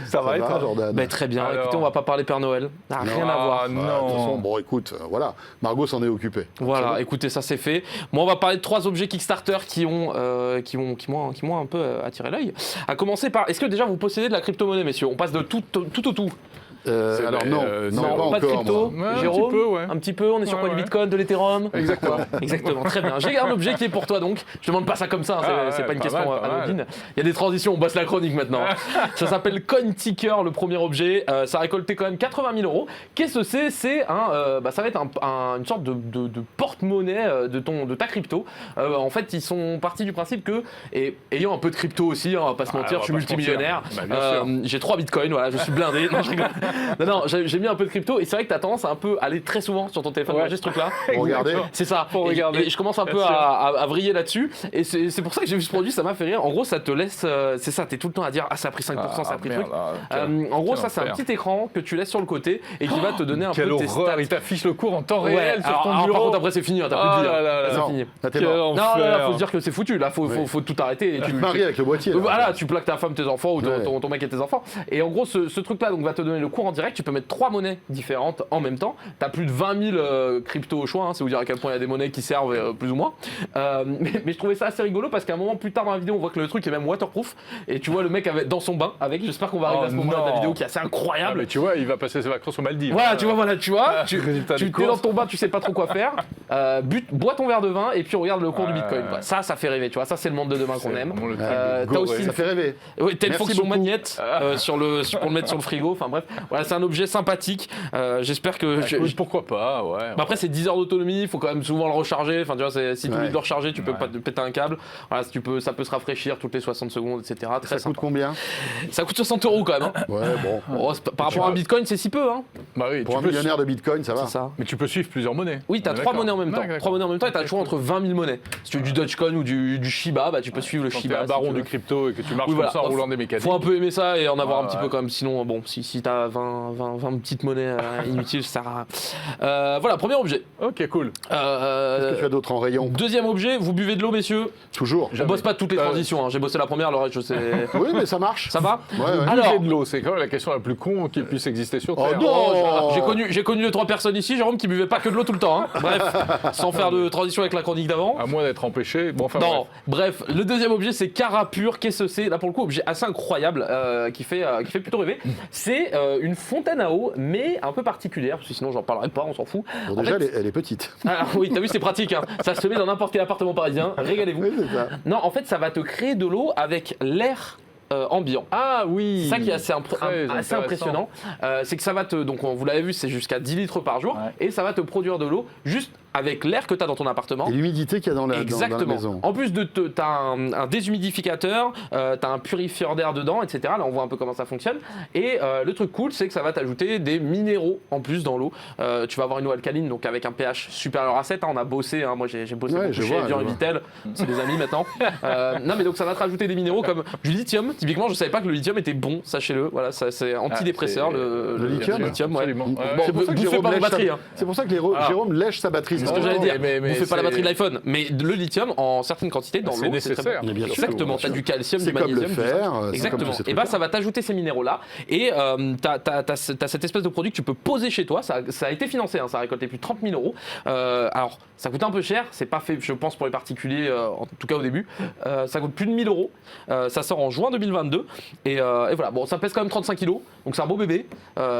Ça va Ça être. va, Jordan. Ben, très bien. Alors. Écoutez, on va pas parler Père Noël. Ah, rien à voir. De toute façon, Non. bon, écoute, voilà. Margot s'en est occupée. Voilà, écoutez, ça c'est fait. Moi, on va parler de 3 objets Kickstarter qui m'ont un peu attiré l'œil. À commencer par, est-ce que déjà vous possédez de la crypto-monnaie, messieurs? On passe de tout au tout. C'est Alors les- non, non, non, pas pas de encore. crypto. moi. Ouais, un Jérôme, petit peu, ouais. un petit peu. On est sur Ouais, quoi, du ouais. Bitcoin, de l'Ethereum? Exactement. Exactement, très bien. J'ai un objet qui est pour toi donc. Je demande pas ça comme ça, hein, Ah c'est ouais, pas une pas question mal, pas mal. anodine. Il y a des transitions, on bosse la chronique maintenant. Ça s'appelle CoinTicker, le premier objet. Ça a récolté quand même 80 000 euros. Qu'est-ce que c'est? C'est ça va être une sorte de porte-monnaie de ta crypto. En fait, ils sont partis du principe que, et ayant un peu de crypto aussi, hein, on va pas se Ah, mentir, on je suis va pas se multimillionnaire. mentir. Bah, bien sûr. J'ai 3 bitcoins, voilà, je suis blindé. Non, je rigole. Non, j'ai mis un peu de crypto et c'est vrai que tu as tendance à un peu aller très souvent sur ton téléphone Ouais. manger ce truc-là. Regardez. C'est ça. Faut Et- regarder. Et je commence un peu Bien sûr. à vriller là-dessus. Et c'est pour ça que j'ai vu ce produit, ça m'a fait rire. En gros, ça te laisse. C'est ça, t'es tout le temps à dire ah, ça a pris 5%, ça a pris merde, truc. ah, En gros, quel ça, c'est un enfer. petit écran que tu laisses sur le côté et qui va te donner un Quelle peu tes horreur, stats. il t'affiche le cours en temps Ouais, réel sur ton alors, bureau. par contre, après, c'est fini, hein, t'as plus de Oh vie. là hein. là là C'est Non, fini. là, t'es Quel mort. Non, là, enfer. faut se dire que c'est foutu. Là, faut tout arrêter. Et Tu te maries avec le boîtier. là. Voilà, tu plaques ta femme, tes enfants ou Ouais. ton mec et tes enfants. Et en gros, ce truc-là donc, va te donner le cours en direct. Tu peux mettre 3 monnaies différentes en même temps. Tu as plus de 20 000 cryptos au choix. Hein, c'est vous dire à quel point il y a des monnaies qui servent plus ou moins. Mais je trouvais ça assez rigolo parce qu'à un moment plus tard dans la vidéo, on voit que le truc est même waterproof. Et tu vois le mec dans son bain avec. J'espère qu'on va arriver Oh à ce moment-là de la non. vidéo qui est assez Ah, incroyable. mais tu vois, il va passer ses vacances aux Maldives. Voilà, tu vois, tu Résultat des es courses. dans ton bain, tu sais pas trop quoi faire. Bois ton verre de vin et puis on regarde le cours du Bitcoin. Quoi. Ça fait rêver, tu vois. Ça, c'est le monde de demain qu'on C'est aime. vraiment le truc T'as goré. aussi Ça fait rêver. Ouais, t'as une Merci fonction beaucoup. magnète pour le mettre sur le frigo. Enfin bref, voilà, c'est un objet sympathique. J'espère que. Écoute, pourquoi pas, ouais. Bah, après, c'est 10 heures d'autonomie, il faut quand même souvent le recharger. Enfin, tu vois, si tu oublies Ouais. de le recharger, tu peux Ouais. pas te péter un câble. Voilà, ça peut se rafraîchir toutes les 60 secondes, etc. Très Ça coûte sympa. combien? Ça coûte 60 euros quand même. Hein. Ouais, bon. Bon, par rapport à un bitcoin, c'est si peu. Hein. Bah oui, Pour tu un peux millionnaire de bitcoin, ça va. C'est ça. Mais tu peux suivre plusieurs monnaies. Oui, t'as On est 3 d'accord. monnaies en même temps. Ouais, d'accord. 3 monnaies en même temps et t'as le choix entre 20 000 monnaies. Si tu veux du Dogecoin ou du Shiba, bah, tu peux suivre le Quand t'es Shiba. un si baron tu du veux. crypto et que tu marches Oui, comme voilà. ça en roulant des mécaniques. Faut un peu aimer ça et en avoir un Ouais, petit ouais. peu quand même. Sinon, bon, si t'as 20 petites monnaies inutiles, ça sert à rien. Voilà, premier objet. Ok, cool. Qu'est-ce que tu as d'autre en rayon? Deuxième objet, vous buvez de l'eau, messieurs. Toujours. On bosse pas toutes les transitions. Hein. J'ai bossé la première, le reste, je sais. Oui, mais ça marche. Ça va? Ouais, ouais. Alors- Bouger de l'eau, c'est quand même la question la plus con qui puisse exister sur Oh Terre. non. J'ai connu 2-3 personnes ici, Jérôme, qui buvaient pas que de l'eau tout le temps. Hein. Bref, sans faire de transition avec la chronique d'avant. À moins d'être empêché. Bon, enfin, Non, bref, le deuxième objet c'est Carapur. Qu'est-ce que c'est? Là pour le coup, objet assez incroyable qui fait plutôt rêver. C'est une fontaine à eau, mais un peu particulière, parce que sinon j'en parlerai pas, on s'en fout. Bon, En déjà, fait- elle est petite. Ah, oui, t'as vu, c'est pratique. Hein. Ça se met dans n'importe quel appartement parisien. Régalez-vous. Oui, c'est ça. Non, en fait, ça va te créer de l'eau avec l'air ambiant. Ah oui. C'est ça qui est assez Très impressionnant. C'est que ça va te. Donc, vous l'avez vu, c'est jusqu'à 10 litres par jour. Ouais. Et ça va te produire de l'eau juste avec l'air que tu as dans ton appartement. Et l'humidité qu'il y a dans la Exactement. maison. En plus de tu as un déshumidificateur, tu as un purifieur d'air dedans, etc. Là, on voit un peu comment ça fonctionne. Et le truc cool, c'est que ça va t'ajouter des minéraux en plus dans l'eau. Tu vas avoir une eau alcaline, donc avec un pH supérieur à 7. Hein, on a bossé, hein, moi j'ai bossé Ouais, beaucoup je chez vois, Evian je et vois. Vitel. C'est des amis maintenant. Non, mais donc ça va te rajouter des minéraux comme du lithium. Typiquement, je savais pas que le lithium était bon, sachez-le. Voilà, c'est antidépresseur. c'est- le le lithium ouais. Absolument. Bon, C'est pour ça que bouffez Jérôme pas vos lèche batteries. sa... Hein. C'est pour ça que Jérôme lèche sa batterie. c'est ce que Non, j'allais dire. mais Vous faites pas la c'est- batterie de l'iPhone, mais le lithium en certaines quantités dans C'est l'eau, très nécessaire. bon. Mais bien sûr, Exactement, bien tu as sûr. du calcium, C'est du comme le magnésium, du fer, zinc. c'est comme Exactement. tous ces Et bah trucs-là. ça va t'ajouter ces minéraux-là et tu as cette espèce de produit que tu peux poser chez toi. Ça a été financé, hein, ça a récolté plus de 30 000 euros. Alors ça coûte un peu cher, c'est pas fait, je pense, pour les particuliers, en tout cas au début. Ça coûte plus de 1 000 euros. Ça sort en juin 2022 et voilà. Bon, ça pèse quand même 35 kilos, donc c'est un beau bébé.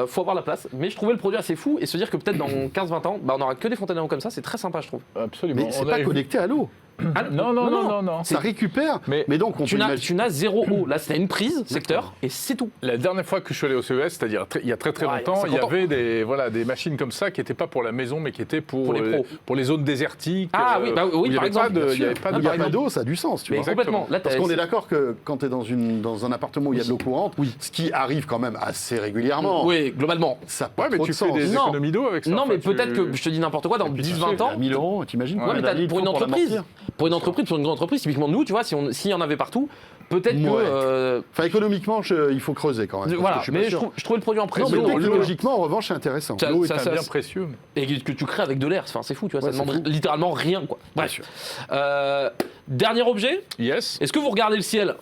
Faut avoir la place. Mais je trouvais le produit assez fou et se dire que peut-être dans 15-20 ans, on n'aura que des fontaines à eau comme ça, c'est très sympa, je trouve. Absolument. Mais c'est On pas avait vu- connecté à l'eau. Ah, Non. Ça récupère, Mais mais donc on Tu peut n'as imaginer... zéro eau. Là, c'était une prise, secteur, et c'est tout. La dernière fois que je suis allé au CES, c'est-à-dire il y a très Ouais, longtemps, il y 50 ans. avait des machines comme ça qui n'étaient pas pour la maison, mais qui étaient Pour les pros. pour les zones désertiques. Ah oui, bah oui, où il y par avait exemple, pas de- bien il y avait sûr. pas Il de n'y a pas par exemple. d'eau, ça a du sens, tu Mais vois. Exactement. complètement. Là, Parce t'as- qu'on est d'accord que quand tu es dans un appartement où il y a de l'eau courante, ce qui arrive quand même assez régulièrement, Oui, globalement. ça n'a pas Ouais, mais trop tu de fais sens. des Non. économies d'eau avec ça. Non, Enfin, mais peut-être que je te dis n'importe quoi, dans puis, 10-20 ans. 1000 euros, t'imagines Ouais, mais pour une entreprise, pour une grande entreprise, typiquement nous, tu vois, s'il y en avait partout, peut-être Ouais. que. Enfin, économiquement, il faut creuser quand même. parce Voilà, que je suis pas mais sûr. je trouvais le produit en Non, précieux. mais l'eau, technologiquement, en revanche, c'est intéressant. Ça- l'eau est ça- un ça- bien précieux. Et que tu crées avec de l'air, enfin, c'est fou, tu vois, Ouais, ça c'est demande fou. littéralement rien, quoi. Bref. Dernier objet, Yes. est-ce que vous regardez le ciel?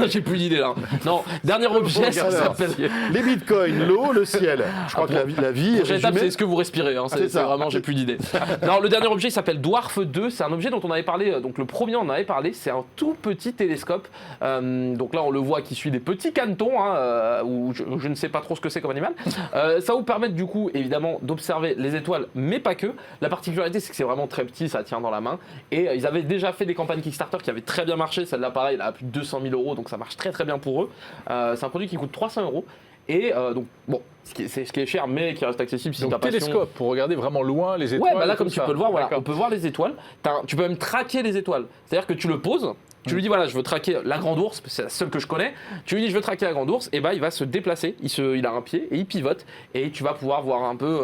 J'ai plus d'idée là. Non, dernier objet, ça Alors, s'appelle. les bitcoins, l'eau, le ciel. Je crois que la vie est Prochaine étape, résumée. c'est ce que vous respirez. Hein. c'est C'est ça. vraiment, j'ai plus d'idées. Non, le dernier objet, il s'appelle Dwarf 2. C'est un objet dont on avait parlé. Donc le premier, on en avait parlé. C'est un tout petit télescope. Donc là, on le voit qui suit des petits canetons, hein, où je ne sais pas trop ce que c'est comme animal. Ça va vous permettre du coup, évidemment, d'observer les étoiles, mais pas que. La particularité, c'est que c'est vraiment très petit, ça tient dans la main. Et ils avaient déjà fait des campagnes Kickstarter qui avaient très bien marché. Celle-là, pareil, elle a plus de 200 000 euros, donc ça marche très très bien pour eux. C'est un produit qui coûte 300 euros. Et donc, bon, ce qui est cher, mais qui reste accessible si Donc t'as passion. télescope pour regarder vraiment loin les étoiles. Ouais, bah là, comme tout tu ça. peux le voir, voilà, D'accord. on peut voir les étoiles. Tu peux même traquer les étoiles. C'est-à-dire que tu le poses, tu lui dis, voilà, je veux traquer la grande ours, c'est la seule que je connais. Tu lui dis, je veux traquer la grande ours, et bah, il va se déplacer. Il a un pied et il pivote, et tu vas pouvoir voir un peu.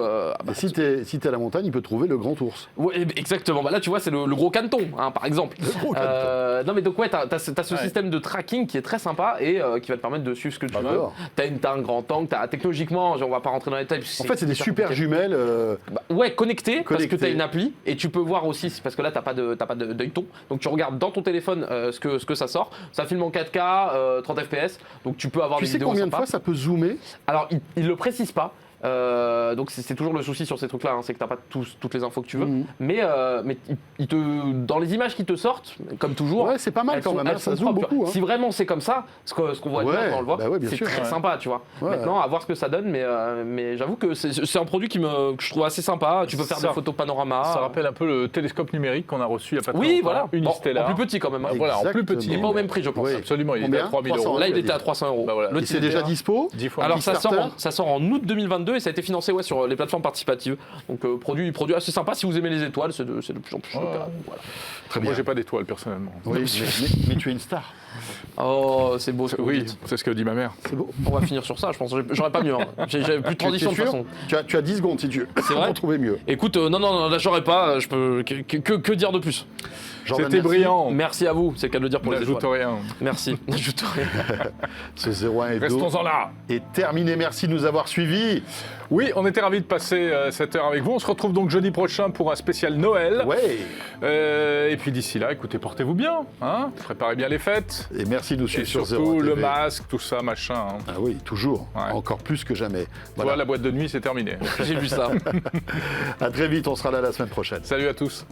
Et si t'es à la montagne, il peut trouver le grand ours. Ouais, exactement. Bah là, tu vois, c'est le gros caneton, hein, par exemple. gros caneton. Non, mais donc, ouais, t'as ce système de tracking qui est très sympa et qui va te permettre de suivre ce que tu veux. D'accord. T'as un grand angle, technologiquement, on va pas rentrer dans les détails. En fait, c'est des super compliqué. jumelles. Ouais, connecté, parce que Connecté. tu as une appli et tu peux voir aussi, parce que là, t'as pas d'œilleton. Donc tu regardes dans ton téléphone ce que ça sort. Ça filme en 4K, 30 FPS, donc tu peux avoir Tu des sais vidéos combien de sympas. fois ça peut zoomer? Alors, il le précise pas. Donc c'est toujours le souci sur ces trucs-là, hein, c'est que t'as pas toutes les infos que tu veux. Mhm. Mais dans les images qui te sortent, comme toujours, Ouais, c'est pas mal elles quand sont- même, hein, elles ça sont zoome propres. beaucoup. hein. Si vraiment c'est comme ça, ce qu'on voit Ouais, quand on le voit, bah ouais, bien c'est sûr. très Ouais. sympa, tu vois. Ouais. Maintenant, à voir ce que ça donne, mais j'avoue que c'est un produit que je trouve assez sympa. Tu peux faire Ça- des photos panorama. Ça rappelle un peu le télescope numérique qu'on a reçu il y a pas très Oui, longtemps, voilà. Unistellar. En plus petit quand même. hein. Voilà, en plus petit. Il n'est pas au même prix, je pense. Oui. Absolument, il était Combien à 3 000 300 euros. Là, il tu as était à dit. 300 euros. Bah voilà. Le Et c'est déjà Tinder. dispo? 10 fois. Alors ça Kickstarter. sort en août 2022 et ça a été financé sur les plateformes participatives. Donc produit assez sympa si vous aimez les étoiles, c'est de plus en plus chouette. Ouais. Voilà. Très Moi, bien. j'ai pas d'étoile personnellement. Oui, mais tu es une star. Oh, c'est beau ce que vous Oui, dites. c'est ce que dit ma mère. C'est beau. On va finir sur ça, je pense. J'aurais pas mieux. Hein. J'avais plus de transition de Tu es toute sûr façon. tu as 10 secondes si tu veux. C'est vrai pour trouver mieux. Écoute, non, là j'aurais pas. Je peux que dire de plus. Jordan, C'était merci. brillant. Merci à vous, c'est le cas de le dire pour les N'ajoute étoiles. rien. Merci. N'ajoute rien. Ce 01 et Restons-en là. est terminé. Merci de nous avoir suivis. Oui, on était ravis de passer cette heure avec vous. On se retrouve donc jeudi prochain pour un spécial Noël. Ouais. Et puis d'ici là, écoutez, portez-vous bien. Hein, préparez bien les fêtes. Et merci de nous Et suivre sur 01 surtout le TV. masque, tout ça, machin. hein. Ah oui, toujours. Ouais. Encore plus que jamais. Toi, Voilà. la boîte de nuit, c'est terminé. J'ai vu ça. À très vite. On sera là la semaine prochaine. Salut à tous.